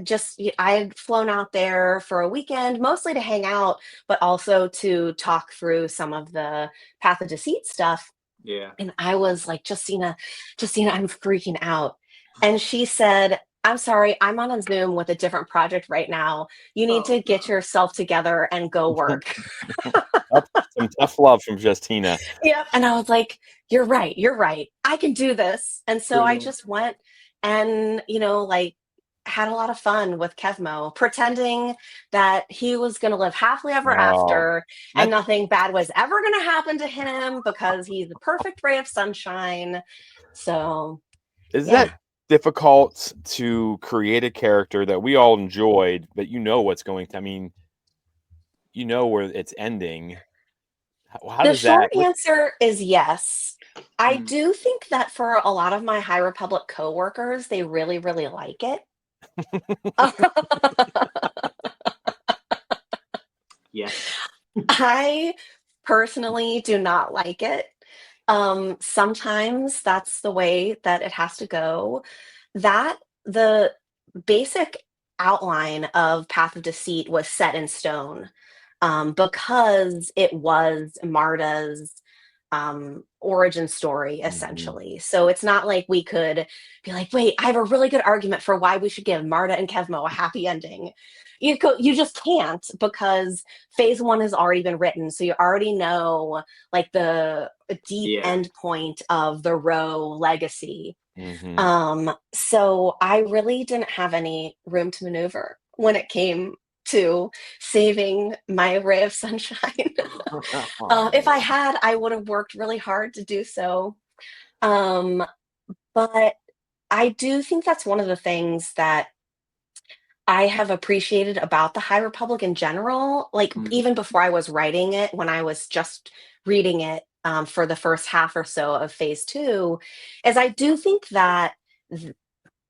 had flown out there for a weekend, mostly to hang out, but also to talk through some of the Path of Deceit stuff. Yeah. And I was like, Justina, I'm freaking out. And she said, "I'm sorry, I'm on a Zoom with a different project right now. You need Oh to get no. yourself together and go work." Some tough love from Justina. Yep. And I was like, "You're right. You're right. I can do this." And so I Brilliant. just went and, like had a lot of fun with Kevmo, pretending that he was going to live happily ever Oh, after and that nothing bad was ever going to happen to him because he's the perfect ray of sunshine. So, is that yeah. difficult to create a character that we all enjoyed, but what's going to, I mean, where it's ending. How The does that? short answer is yes. I Mm. do think that for a lot of my High Republic coworkers, they really, really like it. Yes. I personally do not like it. Sometimes that's the way that it has to go. That the basic outline of Path of Deceit was set in stone, because it was Marta's origin story, Mhm. essentially. So it's not like we could be like, wait, I have a really good argument for why we should give Marta and Kevmo a happy ending. You just can't, because phase one has already been written, so you already know like the deep Yeah. end point of the Roe legacy. Mhm. So I really didn't have any room to maneuver when it came to saving my ray of sunshine. Oh, If I man. had, I would have worked really hard to do so. Um, but I do think that's one of the things that I have appreciated about the High Republic in general. Like Mm. even before I was writing it, when I was just reading it, for the first half or so of phase two, is I do think that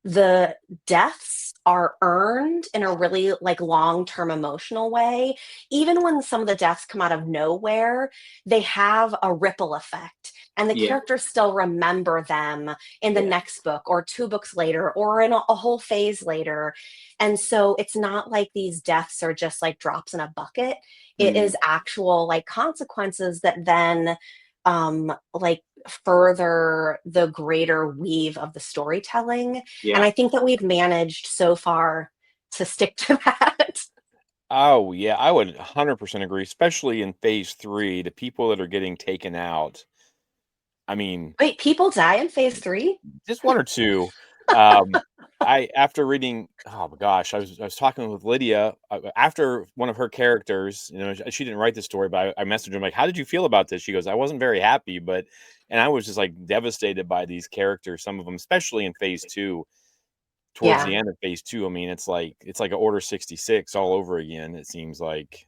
the deaths are earned in a really like long-term emotional way. Even when some of the deaths come out of nowhere, they have a ripple effect, and the Yeah. characters still remember them in the Yeah. next book or two books later or in a whole phase later. And so it's not like these deaths are just like drops in a bucket. It Mm. is actual like consequences that then like further the greater weave of the storytelling. And Yeah. I think that we've managed so far to stick to that. Oh, yeah, I would 100% agree, especially in phase 3, the people that are getting taken out. I mean, Wait, people die in phase three? just 1 or 2. Um, I after reading oh my gosh, I was talking with Lydia, after one of her characters, she didn't write the story, but I messaged her, I'm like, "How did you feel about this?" She goes, "I wasn't very happy, but," and I was just, like, devastated by these characters, some of them, especially in phase 2. Towards Yeah. the end of phase 2, I mean, it's like a Order 66 all over again, it seems like,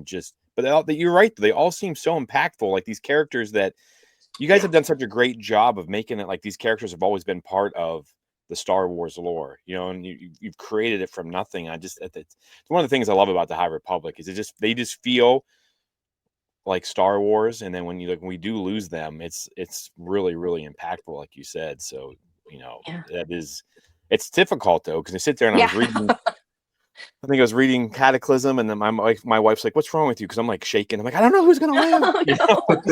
just but you're right, they all seem so impactful, like, these characters that you guys Yeah. have done such a great job of making it like these characters have always been part of the Star Wars lore, and you've created it from nothing. It's one of the things I love about the High Republic is they just feel like Star Wars, and then when we do lose them, it's really, really impactful, like you said, so, Yeah. that is it's difficult though, because I sit there and Yeah. I think I was reading Cataclysm, and then my wife's like, "What's wrong with you?" Because I'm, like, shaking. I'm like, "I don't know who's gonna live," Oh, no.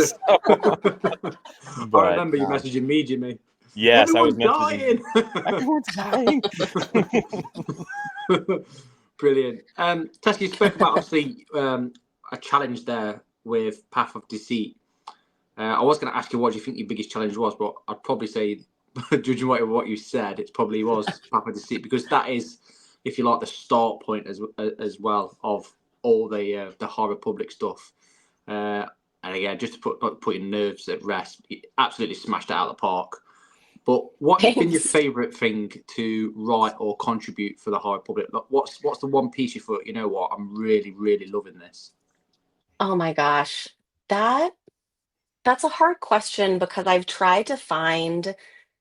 So, I but, remember you messaging me, Jimmy. yes, I was Everyone's messaging you, dying. "Everyone's dying." Brilliant. Tess, you spoke about obviously a challenge there with Path of Deceit. I was going to ask you what do you think your biggest challenge was, but I'd probably say, judging what you said, it probably was Path of Deceit because that is if you like, the start point as well of all the High Republic stuff. And again, just to put your nerves at rest, you absolutely smashed it out of the park. But what has been your Thanks. favourite thing to write or contribute for the High Republic? Like, what's the one piece you thought, you know what, I'm really, really loving this? Oh my gosh. That that's a hard question because I've tried to find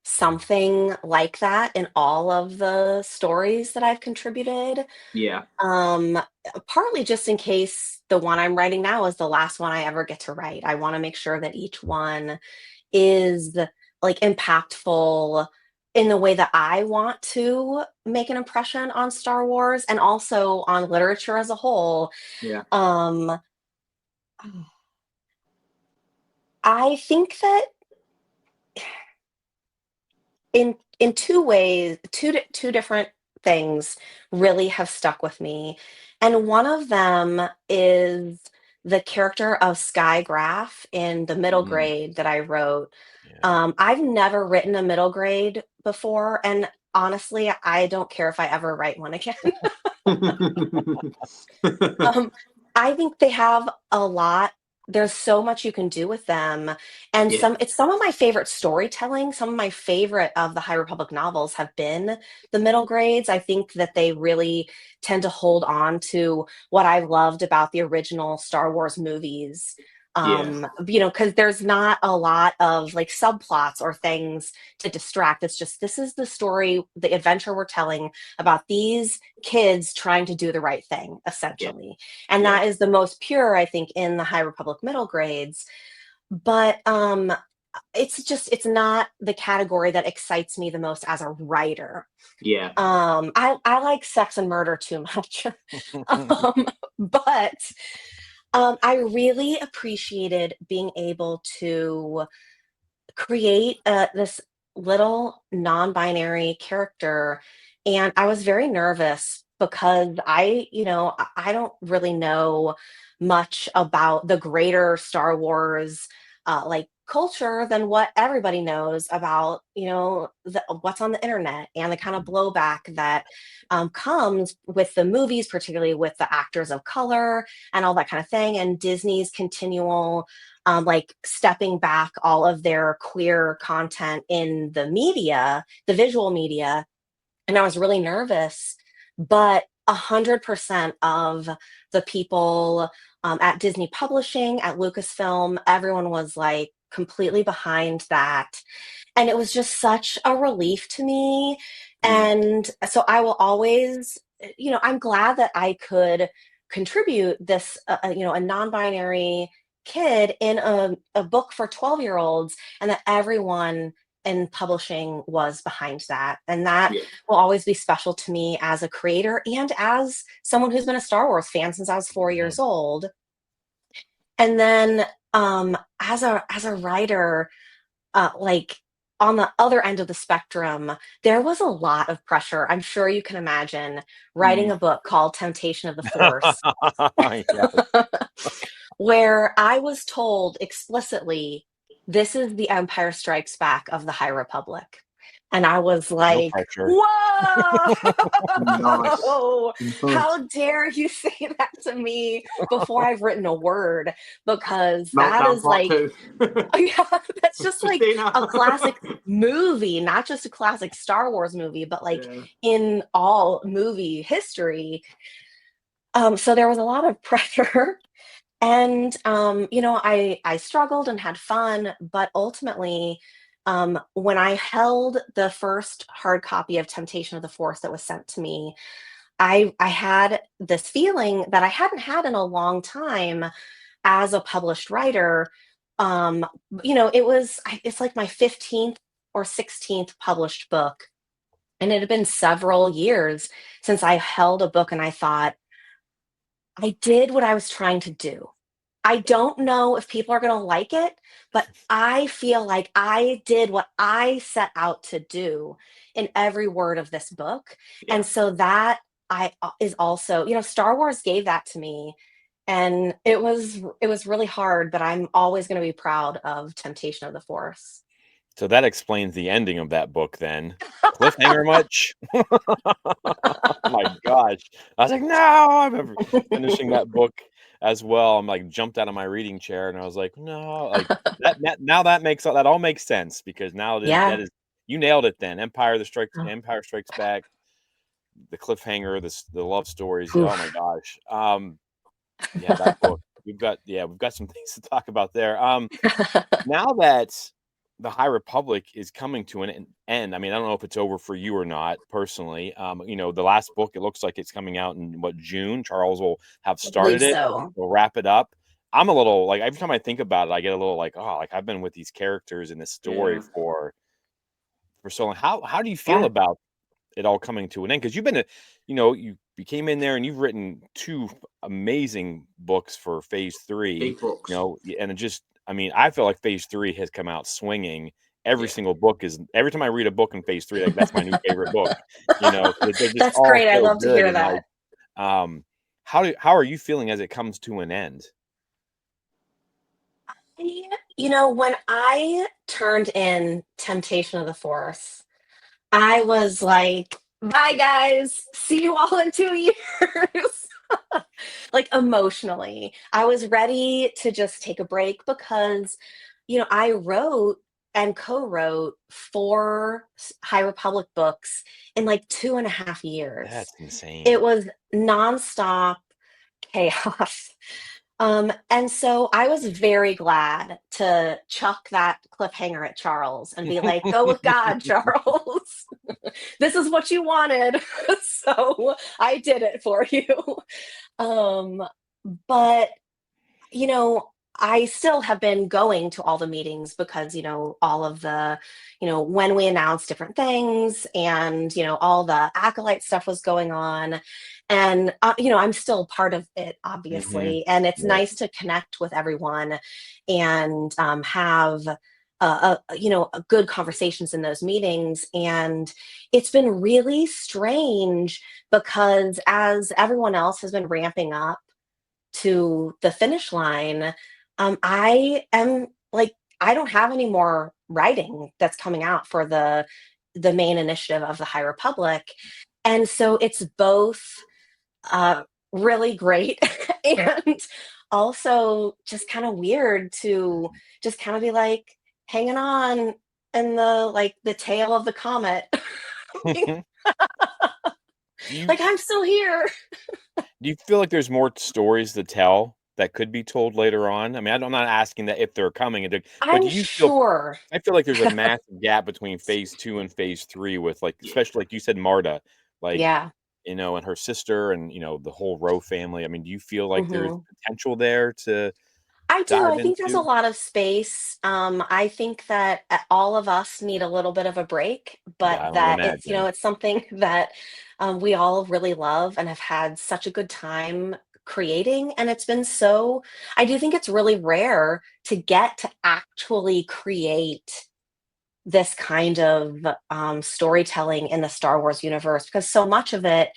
something like that in all of the stories that I've contributed. Yeah, Um, Partly just in case the one I'm writing now is the last one I ever get to write. I want to make sure that each one is like impactful in the way that I want to make an impression on Star Wars and also on literature as a whole. yeah, Um, I think that in two ways, two different things really have stuck with me, and one of them is the character of Sky Graph in the middle Mm, grade that I wrote. yeah. I've never written a middle grade before, and honestly, I don't care if I ever write one again. Um, I think they have a lot. There's so much you can do with them. And yeah, it's some of my favorite storytelling. Some of my favorite of the High Republic novels have been the middle grades. I think that they really tend to hold on to what I loved about the original Star Wars movies. yeah, Because there's not a lot of like subplots or things to distract. It's just this is the story, the adventure we're telling about these kids trying to do the right thing, yeah, essentially. And yeah, that is the most pure, I think, in the High Republic middle grades. But it's not the category that excites me the most as a writer. yeah, I like sex and murder too much. um, but I really appreciated being able to create this little non-binary character, and I was very nervous because I don't really know much about the greater Star Wars like culture than what everybody knows about what's on the internet and the kind of blowback that comes with the movies, particularly with the actors of color and all that kind of thing, and Disney's continual like stepping back all of their queer content in the media, the visual media. And I was really nervous, but 100% of the people at Disney Publishing, at Lucasfilm, everyone was like completely behind that. And it was just such a relief to me. mm, And so I will always, I'm glad that I could contribute this, a non binary kid in a book for 12-year-olds, and that everyone in publishing was behind that. And that yeah, will always be special to me as a creator and as someone who's been a Star Wars fan since I was 4 years Mhm. old. And then as a writer, like on the other end of the spectrum, there was a lot of pressure. I'm sure you can imagine writing mm, a book called Temptation of the Force, Yes. where I was told explicitly, this is the Empire Strikes Back of the High Republic. And I was No like, pressure. whoa, nice, nice. how dare you say that to me before I've written a word? Because that Meltdown is part like, two. yeah, that's just like Christina. a classic movie, not just a classic Star Wars movie, but like Yeah, in all movie history. So there was a lot of pressure. And I struggled and had fun, but ultimately, when I held the first hard copy of Temptation of the Force that was sent to me, I had this feeling that I hadn't had in a long time as a published writer. Um, it's like my 15th or 16th published book, and it had been several years since I held a book and I thought, I did what I was trying to do. I don't know if people are going to like it, but I feel like I did what I set out to do in every word of this book. yeah. And so that I is also, Star Wars gave that to me, and it was really hard, but I'm always going to be proud of Temptation of the Force. So that explains the ending of that book then. Cliffhanger much? Oh my gosh. I was like, "No!" I remember finishing that book as well. I'm like, jumped out of my reading chair and I was like, "No." Like, that now that all makes sense because now that Yeah. is you nailed it then. Empire Strikes Back, the cliffhanger, the love stories. Oh my Oof. gosh. Yeah, that book. We've got some things to talk about there. Now that the High Republic is coming to an end, I mean, I don't know if it's over for you or not personally. The last book, it looks like it's coming out in what, June. Charles will have I believe started it. so. We'll wrap it up. I'm a little like every time I think about it, I get a little like, oh, like I've been with these characters in this story Yeah. for so long. How do you feel Yeah. about it all coming to an end? Because you came in there and you've written two amazing books for Phase Three. Big books. And it just, I mean, I feel like Phase Three has come out swinging. Every Yeah. single book is every time I read a book in Phase Three, like that's my new favorite book. They're just That's all great. I so love to good. hear And that. like, how are you feeling as it comes to an end? When I turned in Temptation of the Force, I was like, bye guys, see you all in 2 years. Like emotionally, I was ready to just take a break because, I wrote and co-wrote four High Republic books in like 2.5 years. That's insane. It was nonstop chaos. And so I was very glad to chuck that cliffhanger at Charles and be like, go with God, Charles. This is what you wanted. So I did it for you. Um, but you know, I still have been going to all the meetings because, all of the, when we announced different things and, all the acolyte stuff was going on. And, I'm still part of it, Hmm. obviously. And it's Yeah. nice to connect with everyone and have, good conversations in those meetings. And it's been really strange because as everyone else has been ramping up, to the finish line, I am like, I don't have any more writing that's coming out for the main initiative of the High Republic. And so it's both uh, really great and also just kind of weird to just kind of be like hanging on in the tail of the comet. Do you Like I'm still here. Do you feel like there's more stories to tell that could be told later on? I mean, I'm not asking that if they're coming, but do I'm you feel? sure. I feel like there's a massive gap between Phase 2 and Phase 3 with, like, Yeah. especially like you said, Marta, like, Yeah. and her sister and, the whole Rowe family. I mean, do you feel like there's Hmm. potential there to I do. dive I think there's a into? lot of space. I think that all of us need a little bit of a break, but Yeah, I would that it's, imagine. it's something that we all really love and have had such a good time creating. And it's been so, I do think it's really rare to get to actually create this kind of storytelling in the Star Wars universe because so much of it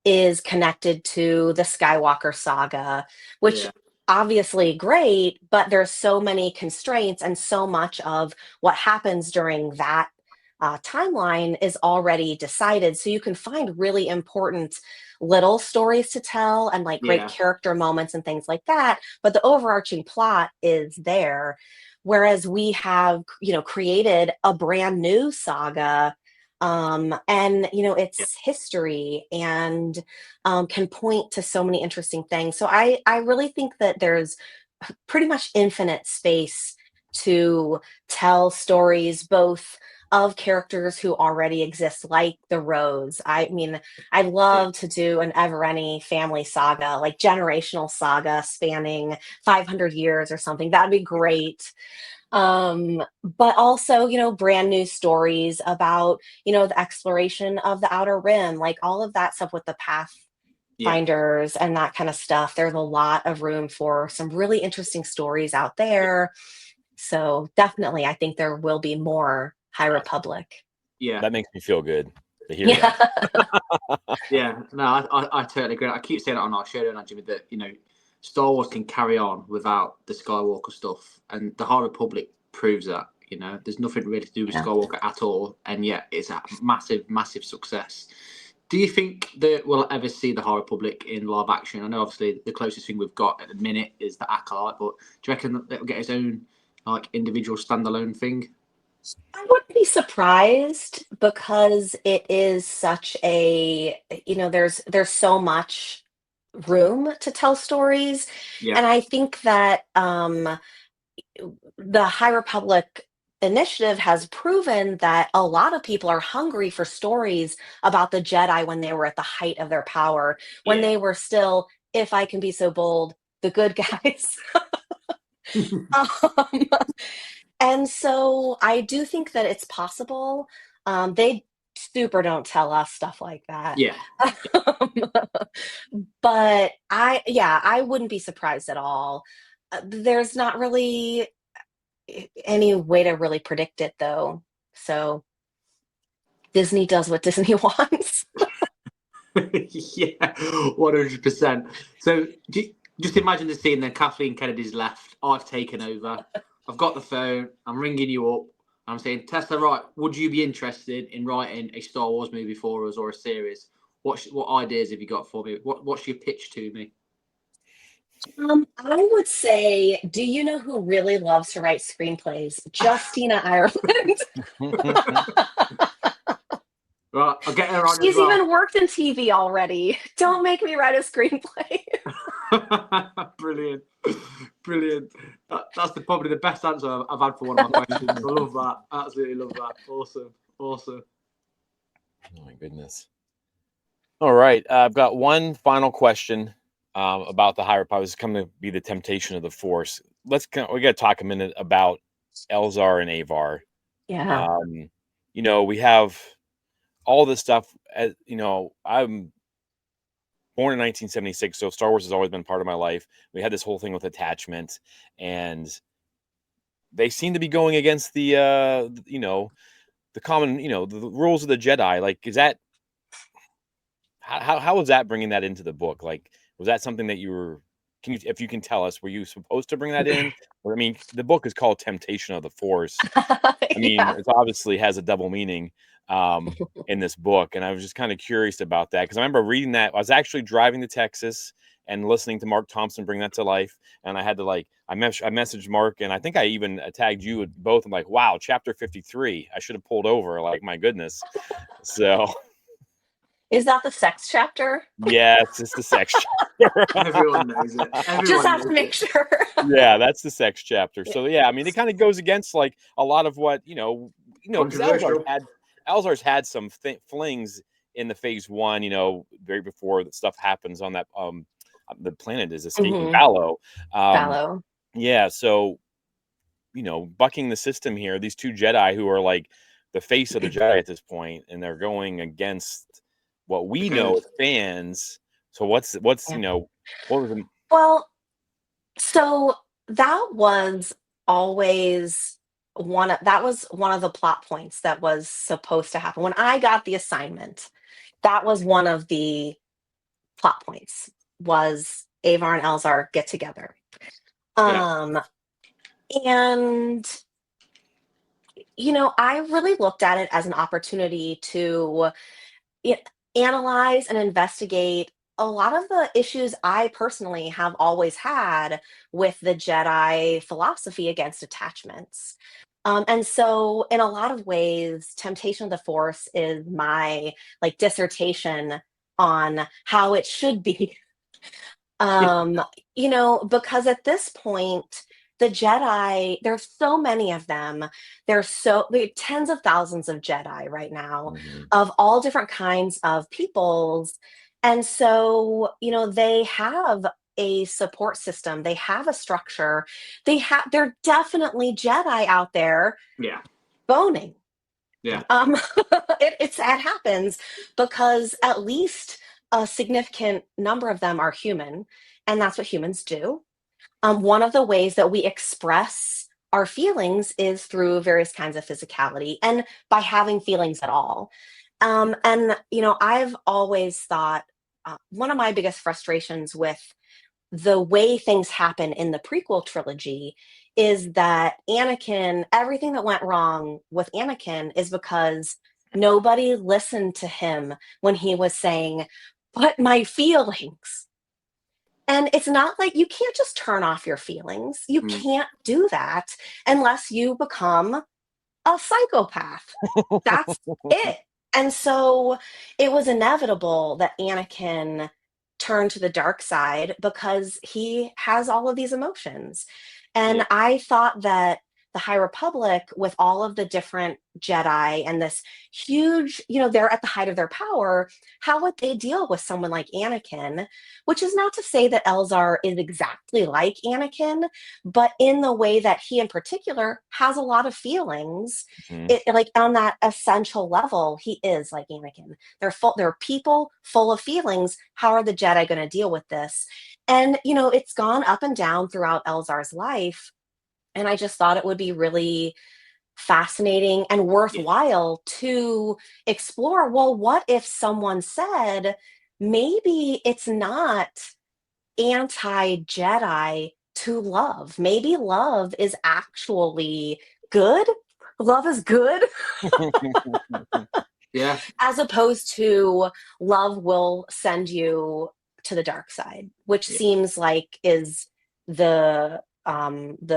is connected to the Skywalker saga, which Yeah. obviously great, but there's so many constraints and so much of what happens during that timeline is already decided. So you can find really important little stories to tell and like great Yeah. character moments and things like that, but the overarching plot is there. Whereas we have, created a brand new saga, and Yeah. it's history and can point to so many interesting things. So I really think that there's pretty much infinite space to tell stories both of characters who already exist, like the Rose. I mean, I'd Yeah. love to do an ever any family saga, like generational saga spanning 500 years or something. That'd be great. But also, brand new stories about, the exploration of the Outer Rim, like all of that stuff with the Yeah. Pathfinders and that kind of stuff. There's a lot of room for some really interesting stories out there. So definitely, I think there will be more High Awesome. Republic. Yeah. That makes me feel good to hear Yeah. that. Yeah. No, I totally agree. I keep saying it on our show, don't I, Jimmy, that Star Wars can carry on without the Skywalker stuff, and the High Republic proves that. You know, there's nothing really to do with Yeah. Skywalker at all, and yet it's a massive, massive success. Do you think that we'll ever see the High Republic in live action? I know obviously the closest thing we've got at the minute is the Acolyte, but do you reckon that it'll get its own like individual standalone thing? I wouldn't be surprised because it is such a, there's so much room to tell stories. Yeah, And I think that the High Republic initiative has proven that a lot of people are hungry for stories about the Jedi when they were at the height of their power, when yeah. they were still, if I can be so bold, the good guys. um, and so I do think that it's possible. They super don't tell us stuff like that. Yeah. Um, but yeah, I wouldn't be surprised at all. There's not really any way to really predict it, though. So Disney does what Disney wants. Yeah, 100%. So just imagine the scene then Kathleen Kennedy's left. I've taken over. I've got the phone. I'm ringing you up. I'm saying, Tessa, right, would you be interested in writing a Star Wars movie for us or a series? What ideas have you got for me? What's your pitch to me? I would say, do you know who really loves to write screenplays? Justina Ireland. Right, I'll get her on as She's well. even worked in TV already. Don't make me write a screenplay. Brilliant, brilliant. That's probably the best answer I've had for one of my questions. I love that. Absolutely love that. Awesome, awesome. Oh my goodness. All right, I've got one final question about the High Republic. This is coming to be the temptation of the Force. We got to talk a minute about Elzar and Avar. Yeah. Um, we have all this stuff. I'm born in 1976, so Star Wars has always been part of my life. We had this whole thing with attachment, and they seem to be going against the common, the rules of the Jedi. Like, is that how was that bringing that into the book? Like, was that something that you were? Can you, if you can tell us, were you supposed to bring that in? Or I mean, the book is called Temptation of the Force. I mean, Yeah. it obviously has a double meaning in this book, and I was just kind of curious about that because I remember reading that. I was actually driving to Texas and listening to Mark Thompson bring that to life, and I had to I messaged Mark, and I think I even tagged you both. I'm like, wow, chapter 53. I should have pulled over. Like, my goodness. So Is that the sex chapter? yes, it's the sex chapter. Everyone knows it. Just Everyone have to knows make it. sure. Yeah, that's the sex chapter. Yeah. So yeah, I mean, it kind of goes against like a lot of what because Controversial. Elzar's had some flings in the phase one. Very before that stuff happens on that the planet is escaping Hmm. Ballo. Um, Fallow. yeah, so bucking the system here. These two Jedi who are like the face of the Jedi at this point, and they're going against what The we know code. as fans. So what's Yeah. what was the Well, so that was always that was one of the plot points that was supposed to happen. When I got the assignment, that was one of the plot points was Avar and Elzar get together. Yeah. Um, and I really looked at it as an opportunity to i- analyze and investigate a lot of the issues I personally have always had with the Jedi philosophy against attachments. And so, in a lot of ways, Temptation of the Force is my dissertation on how it should be. Um, because at this point, the Jedi, there's so many of them. There are tens of thousands of Jedi right now Mhm. of all different kinds of peoples. And so, they have a support system, they have a structure, they're definitely Jedi out there Yeah. boning. Yeah. It happens because at least a significant number of them are human, and that's what humans do. One of the ways that we express our feelings is through various kinds of physicality and by having feelings at all. And I've always thought one of my biggest frustrations with the way things happen in the prequel trilogy is that Anakin, everything that went wrong with Anakin is because nobody listened to him when he was saying, but my feelings. And it's not like you can't just turn off your feelings. You Mm. can't do that unless you become a psychopath. That's it. And so it was inevitable that Anakin turned to the dark side because he has all of these emotions. Yeah. And I thought that the High Republic, with all of the different Jedi and this huge, they're at the height of their power, how would they deal with someone like Anakin? Which is not to say that Elzar is exactly like Anakin, but in the way that he in particular has a lot of feelings, Mhm. it like on that essential level, he is like Anakin. They're people full of feelings. How are the Jedi going to deal with this? And it's gone up and down throughout Elzar's life, and I just thought it would be really fascinating and Yeah. worthwhile to explore. Well, what if someone said maybe it's not anti-Jedi to love? Maybe love is actually good. Love is good, Yeah. as opposed to love will send you to the dark side, which Yeah. seems like is the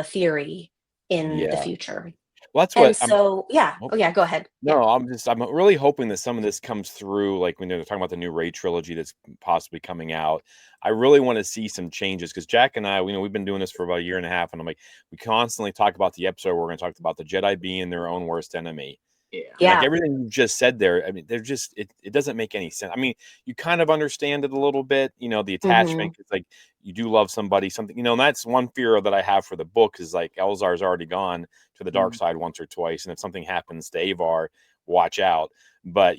theory in the Yeah. future. Well, that's And what I'm so, yeah. oh, Oh, yeah. Go ahead. Yeah. no, I'm really hoping that some of this comes through, like, when they're talking about the new Ray trilogy that's possibly coming out. I really wanna see some changes because Jack and I, we've been doing this for about a year and a half, and I'm like, we constantly talk about the episode where we're gonna talk about the Jedi being their own worst enemy. Yeah. And, like, Yeah. everything you just said there, I mean, they're just it doesn't make any sense. I mean, you kind of understand it a little bit, the Hmm. attachment, 'cause, like, you do love somebody, something, and that's one fear that I have for the book is, like, Elzar's already gone to the dark Mm. side once or twice, and if something happens to Avar, watch out. But,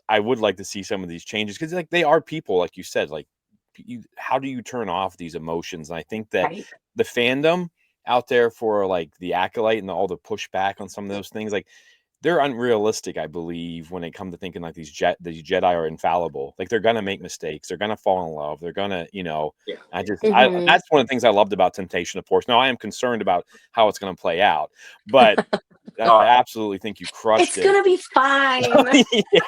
I would like to see some of these changes because, like, they are people, like you said, like, how do you turn off these emotions? And I think that Right. the fandom out there for, like, the Acolyte and all the pushback on some of those things, like, they're unrealistic, I believe, when it comes to thinking like these Jedi are infallible. Like, they're gonna make mistakes. They're gonna fall in love. They're gonna, Yeah. I Hmm. that's one of the things I loved about Temptation of Force. Now, I am concerned about how it's gonna play out, but I absolutely think you crushed It's it. gonna be fine. Yeah,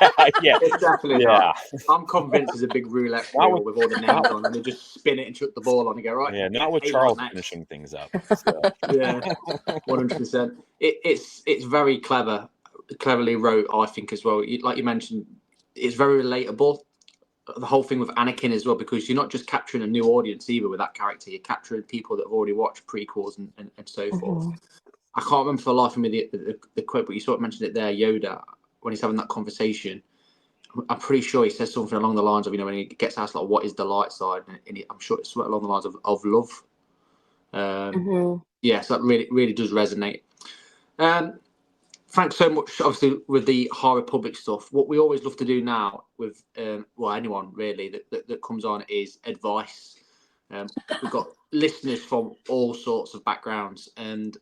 yeah, It's definitely not. yeah. I'm convinced there's a big roulette Not wheel with with all the not names on, and they just spin it and chuck the ball on and go, right, yeah, not with Avar Charles next. finishing things up. So, Yeah, 100%. It's very cleverly wrote, I think, as well. Like you mentioned, it's very relatable. The whole thing with Anakin as well, because you're not just capturing a new audience either with that character. You're capturing people that have already watched prequels and so forth. Hmm. I can't remember for the life of me the quote, but you sort of mentioned it there, Yoda, when he's having that conversation. I'm pretty sure he says something along the lines of, when he gets asked, like, what is the light side? And I'm sure it's along the lines of love. Um, Hmm. yeah, so that really, really does resonate. Um, Thanks so much, obviously, with the High Republic stuff. What we always love to do now with, anyone really that comes on is advice. We've got listeners from all sorts of backgrounds, and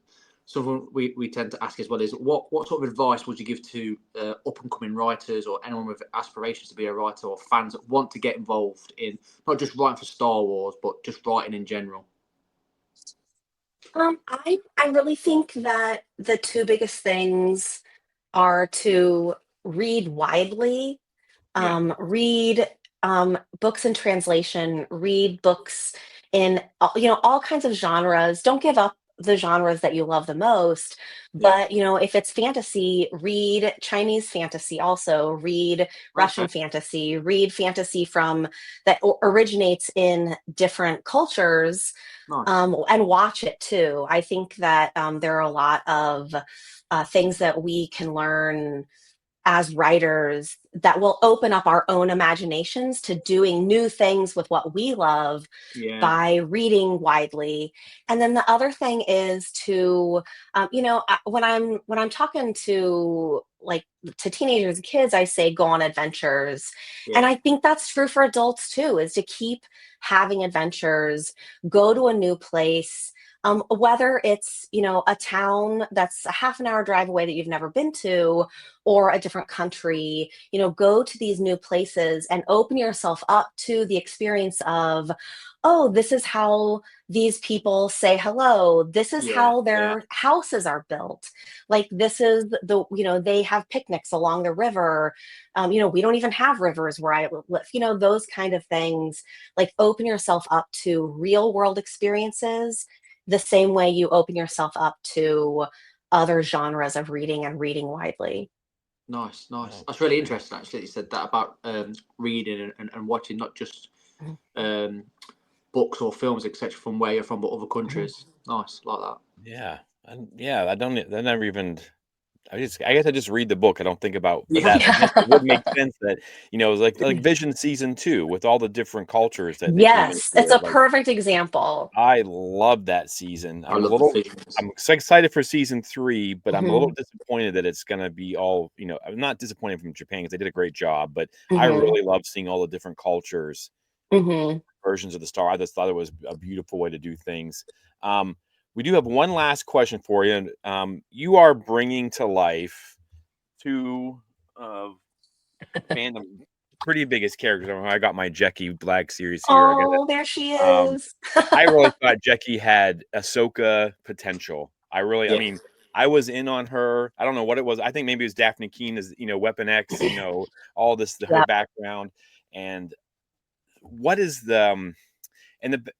something we tend to ask as well is what sort of advice would you give to up and coming writers or anyone with aspirations to be a writer or fans that want to get involved in not just writing for Star Wars but just writing in general? I really think that the two biggest things are to read widely, Yeah. read books in translation, read books in all kinds of genres. Don't give up the genres that you love the most, Yeah. but if it's fantasy, read Chinese fantasy. Also, read Okay. Russian fantasy. Read fantasy from that originates in different cultures, Nice. and watch it too. I think that there are a lot of things that we can learn as writers that will open up our own imaginations to doing new things with what we love Yeah. by reading widely. And then the other thing is to when I'm talking to teenagers and kids, I say go on adventures. And Yeah. I think that's true for adults too, is to keep having adventures, go to a new place, Whether it's, a town that's a half an hour drive away that you've never been to, or a different country, go to these new places and open yourself up to the experience of, oh, this is how these people say hello. This is Yeah, how yeah. their houses are built. Like, this is they have picnics along the river. We don't even have rivers where I live, those kind of things. Like, open yourself up to real world experiences the same way you open yourself up to other genres of reading and reading widely. Nice, nice. Oh, That's really great. interesting. Actually, you said that about reading and watching, not just Mhm, um, books or films, etc., from where you're from, but other mhm. countries. Nice, like that. Yeah, and yeah, I never even I guess I just read the book, I don't think about but Yeah, that I guess it would make Yeah. sense that, like Vision season 2 with all the different cultures that they came Yes, into it's it, a like, perfect example. I love that season. I love the visions. I'm so excited for season 3, but I'm a little Mhm, disappointed that it's gonna be all I'm not disappointed from Japan because they did a great job, but I mhm, really love seeing all the different cultures, mhm. versions of the star. I just thought it was a beautiful way to do things. Um, we do have one last question for you, and, you are bringing to life 2 of fandom pretty biggest characters. I got my Jackie Black series here. I got Oh, there she um, is. I really thought Jackie had Ahsoka potential. I Yeah. mean, I was in on her. I don't know what it was. I think maybe it was Daphne Keene as, Weapon X, all this, her Yeah. background. And what is the, and the,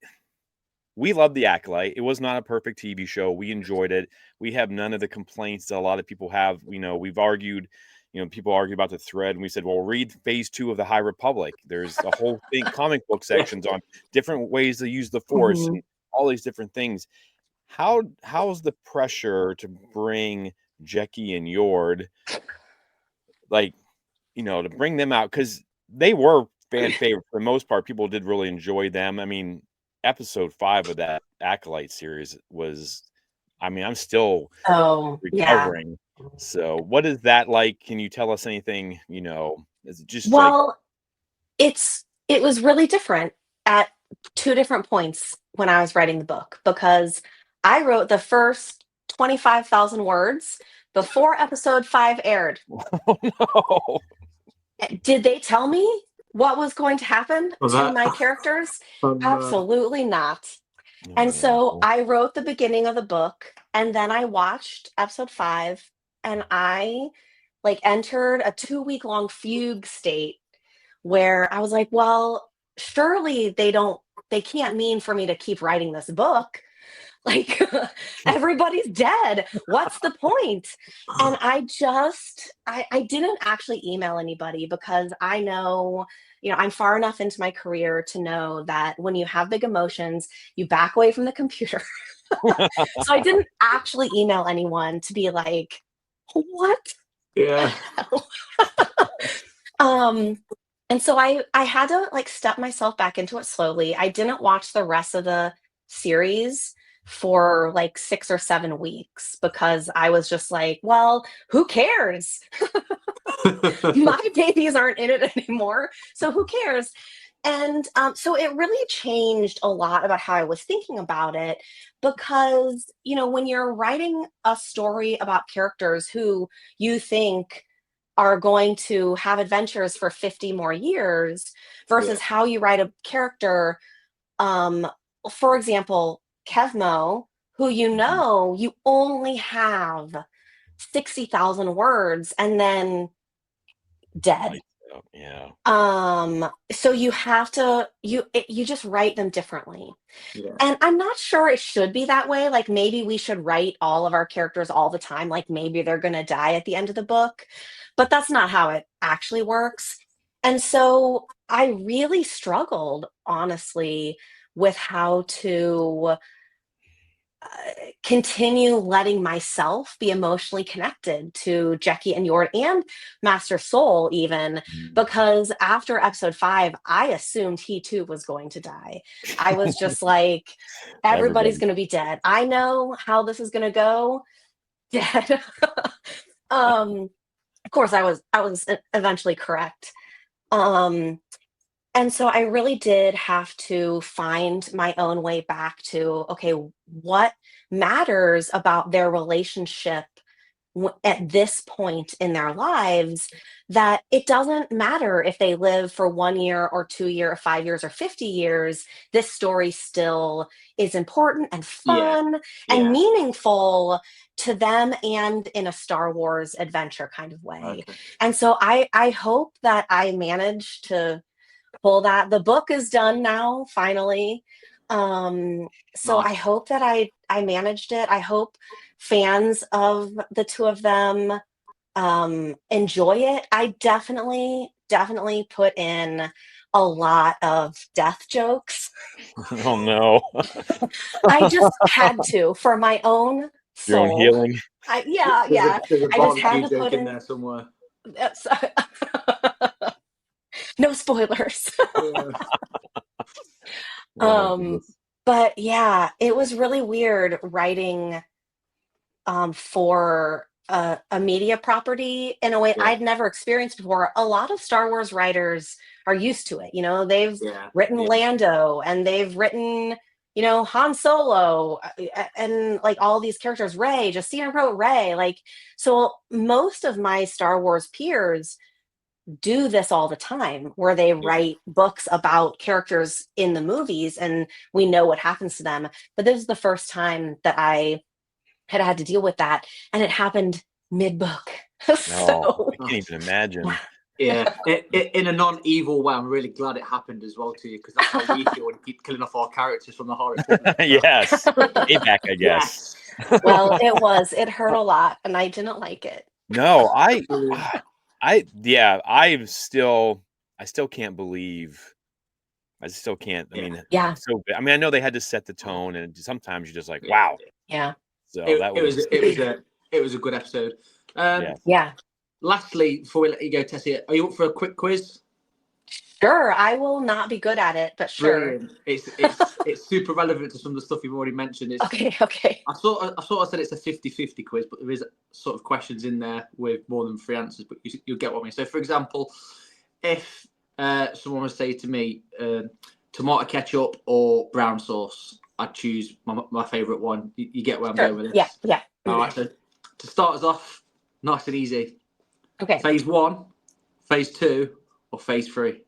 we love The Acolyte. It was not a perfect TV show. We enjoyed it. We have none of the complaints that a lot of people have. We've argued, people argue about the thread, and we said, well, read phase 2 of the High Republic. There's a whole thing, comic book Yeah. sections on different ways to use the Force Mhm. and all these different things. How's the pressure to bring Jackie and Yord, like, to bring them out? Because they were fan favorite for the most part. People did really enjoy them. I mean, episode 5 of that Acolyte series was, I mean, I'm still Oh, yeah. recovering. So, what is that like? Can you tell us anything? Is it just like, Well, it was really different at 2 different points when I was writing the book, because I wrote the first 25,000 words before episode 5 aired. oh no, Did they tell me what was going to happen Was to that? my characters? No. Absolutely not. And oh so no, I wrote the beginning of the book, and then I watched episode 5, and I, like, entered a 2-week-long fugue state where I was like, "Well, surely they can't mean for me to keep writing this book. Like, everybody's dead. What's the point?" And I didn't actually email anybody, because I know, I'm far enough into my career to know that when you have big emotions, you back away from the computer. So I didn't actually email anyone to be like, "What the Yeah. hell?" Um, and so I had to, like, step myself back into it slowly. I didn't watch the rest of the series for like 6 or 7 weeks, because I was just like, "Well, who cares? My babies aren't in it anymore, so who cares?" And so it really changed a lot about how I was thinking about it, because, when you're writing a story about characters who you think are going to have adventures for 50 more years, Yeah. versus how you write a character, um, for example, Kevmo, who, Mhm. you only have 60,000 words and then dead. Lights out, yeah. So you have to you just write them differently. Yeah. And I'm not sure it should be that way. Like, maybe we should write all of our characters all the time. Like, maybe they're going to die at the end of the book, but that's not how it actually works. And so I really struggled, honestly, with how to continue letting myself be emotionally connected to Jackie and Yord and Master Soul, even, Mm. because after episode 5, I assumed he too was going to die. I was just like, everybody's Everybody. going to be dead. I know how this is going to go. Dead. um, of course, I was eventually correct. Um, And so I really did have to find my own way back to, okay, what matters about their relationship at this point in their lives, that it doesn't matter if they live for 1 year or 2 year or 5 years or 50 years, this story still is important and Yeah, fun and yeah. meaningful to them and in a Star Wars adventure kind of way. Okay. And so I hope that I managed to pull that. The book is done now, finally. So I Nice. hope that I managed it. I hope fans of the two of them enjoy it. I definitely put in a lot of death jokes. Oh no. I just had to for my own Your own soul. healing. Yeah. There's a I just had barbecue to joke put in in. there somewhere. That's, no spoilers. Yeah. Oh my um, goodness. but yeah, it was really weird writing for a media property in a way Yeah. I'd never experienced before. A lot of Star Wars writers are used to it. You know, they've Yeah. written Yeah. Lando and they've written, Han Solo and like all these characters, Ray, Justina wrote Ray. Like, so most of my Star Wars peers do this all the time where they Yeah. write books about characters in the movies and we know what happens to them. But this is the first time that I had to deal with that, and it happened mid book. No, So I can't even imagine. Yeah, in a non-evil way, I'm really glad it happened as well to you because that's how we feel when you keep killing off our characters from the High Republic. Yes. Payback, I guess. Yes. well, it hurt a lot, and I didn't like it. No, Brilliant. yeah, I still can't believe. I still can't. I Yeah, mean, Yeah, I mean, I know they had to set the tone, and sometimes you're just like, yeah. wow. yeah, So It, that it was was, it was a good episode. yeah. yeah. Lastly, before we let you go, Tessie, are you up for a quick quiz? Sure, I will not be good at it, but sure. Brilliant. It's super relevant to some of the stuff you've already mentioned. It's Okay, okay. I sort of said it's a 50-50 quiz, but there is sort of questions in there with more than three answers, but you'll get what I mean. So, for example, if someone would say to me, tomato ketchup or brown sauce, I'd choose my favourite one. You get where I'm going Sure. with Yeah, this. yeah. All right, so to start us off, nice and easy. Okay. Phase one, phase two, or phase three?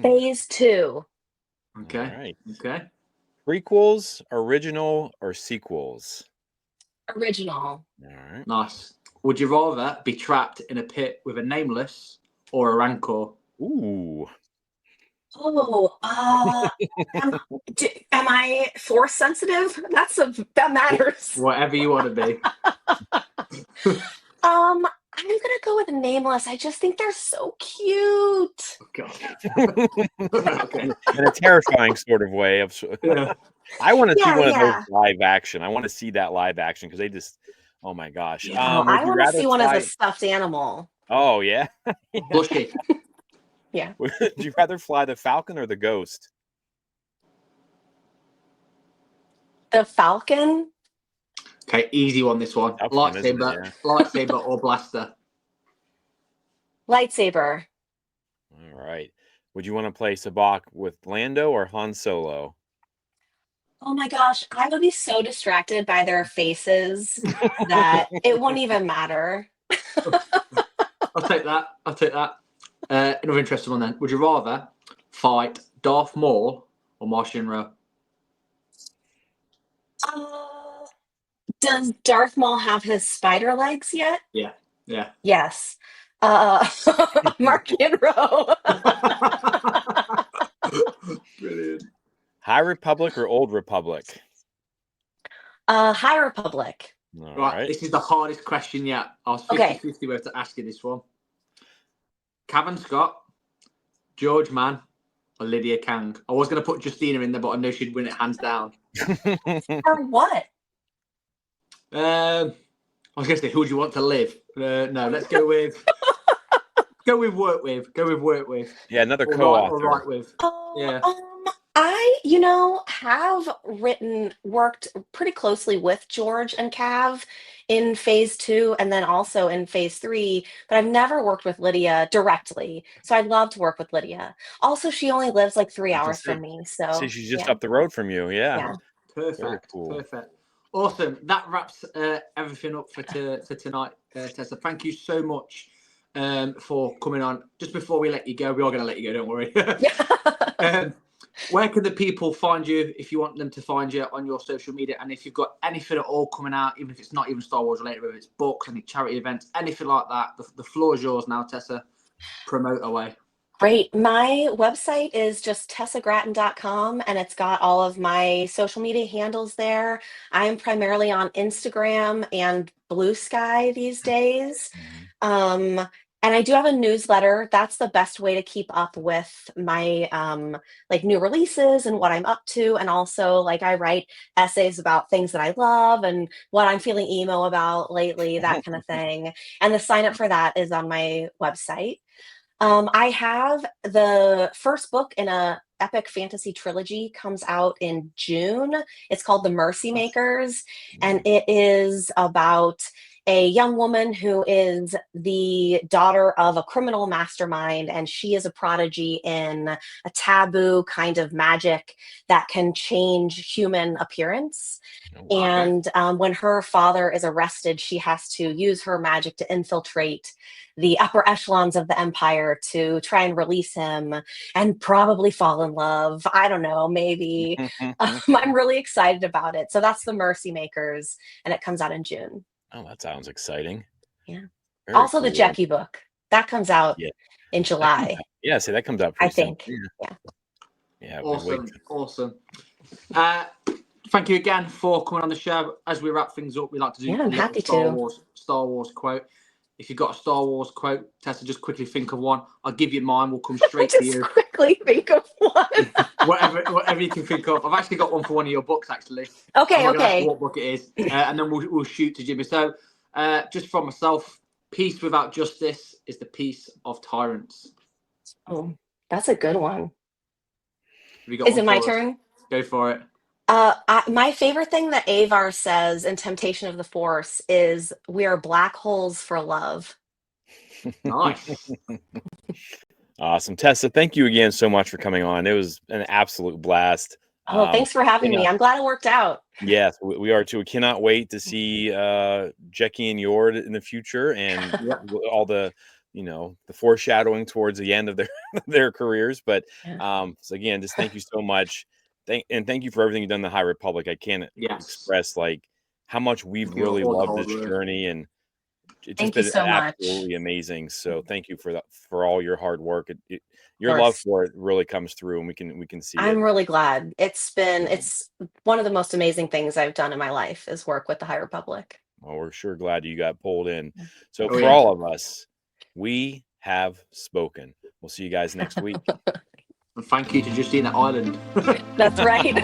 Phase two. All Okay, right. okay. Prequels, original, or sequels? Original. All right. Nice. Would you rather be trapped in a pit with a nameless or a rancor? Ooh. Oh, am, am I force sensitive? That matters. Whatever you want to be. I'm gonna go with nameless. I just think they're so cute. Oh, God. Okay. In a terrifying sort of way. Yeah. I want to see Yeah, one of those yeah. live action. I want to see that live action because they just, oh my gosh. Yeah. Oh, Would I you want to rather see one as a fly? stuffed animal. Oh yeah. Bushy. Yeah. Would you rather fly the Falcon or the Ghost? The Falcon, Okay, easy one. This one. Tough one, isn't it? Lightsaber, Yeah. lightsaber or blaster. lightsaber. All right. Would you want to play Sabak with Lando or Han Solo? Oh my gosh, I would be so distracted by their faces that it wouldn't even matter. I'll take that. I'll take that. Another interesting one then. Would you rather fight Darth Maul or Martian Rowe? Uh, does Darth Maul have his spider legs yet? Yeah. Yeah. Yes. Uh, Mark Rowe. Brilliant. High Republic or Old Republic? High Republic. All Right, right. this is the hardest question yet. I was Okay. 50-50 whether to ask you this one. Cavan Scott, George Mann, or Lydia Kang? I was going to put Justina in there, but I know she'd win it hands down. Or what? I was going to say, who do you want to live? No, let's go with work with. Go with work with. Yeah, another Or co-author. write with. Oh, Yeah. I, have worked pretty closely with George and Cav in phase 2 and then also in phase 3, but I've never worked with Lydia directly. So I'd love to work with Lydia. Also, she only lives like 3 I was gonna hours from me. say So she's just yeah, up the road from you. Yeah. yeah. Very Perfect, cool. perfect. Awesome. That wraps everything up for tonight, Tessa. Thank you so much for coming on. Just before we let you go, we are going to let you go, don't worry. um, where can the people find you if you want them to find you on your social media? And if you've got anything at all coming out, even if it's not even Star Wars related, whether it's books, any charity events, anything like that, the floor is yours now, Tessa. Promote away. Great. My website is just tessagratton.com and it's got all of my social media handles there. I am primarily on Instagram and Blue Sky these days. Mhm. Um, and I do have a newsletter. That's the best way to keep up with my like new releases and what I'm up to. And also like I write essays about things that I love and what I'm feeling emo about lately, that kind of thing. And the sign up for that is on my website. I have the first book in a epic fantasy trilogy comes out in June. It's called The Mercy Makers, and Mm. it is about a young woman who is the daughter of a criminal mastermind, and she is a prodigy in a taboo kind of magic that can change human appearance. Oh, wow. Okay. And when her father is arrested, she has to use her magic to infiltrate the upper echelons of the empire to try and release him and probably fall in love. I don't know, maybe. I'm really excited about it. So that's The Mercy Makers, and it comes out in June. Oh, that sounds exciting. Yeah. Very Also, the cool. Jackie book that comes out Yeah, in that comes July, out. Yeah, see, that comes out I pretty soon. think. Yeah, Yeah. yeah. We wait. Awesome, awesome. Thank you again for coming on the show. As we wrap things up, we like to do Yeah, a I'm little happy to. Star Wars quote. If you've got a Star Wars quote, Tessa, just quickly think of one. I'll give you mine. We'll come straight to Just you. quickly think of one. Whatever you can think of. I've actually got one for one of your books. Actually, I'm Okay, not going to ask you okay. what book it is, and then we'll shoot to Jimmy. So, just from myself, peace without justice is the peace of tyrants. Oh, that's a good one. Have you got Is one it my for us? turn? Go for it. My favorite thing that Avar says in Temptation of the Force is, "We are black holes for love." Nice. Awesome, Tessa. Thank you again so much for coming on. It was an absolute blast. Oh, thanks for having me. Cannot, I'm glad it worked out. yes, we are too. We cannot wait to see Jackie and Yord in the future, and Yeah. all the the foreshadowing towards the end of their their careers. But Yeah. so again, just thank you so much. Thank you for everything you've done in the High Republic. I can't Yes. express like how much we've You know, really all the loved hard this work. journey, and it's just Thank you been so much. absolutely amazing. So thank you for that, for all your hard work. Of Your love course. for it really comes through, and we can see it. I'm really glad. So, It's one of the most amazing things I've done in my life is work with the High Republic. well, we're sure glad you got pulled in. So Oh for yeah. all of us, we have spoken. We'll see you guys next week. And thank you to Justina Ireland. That's right.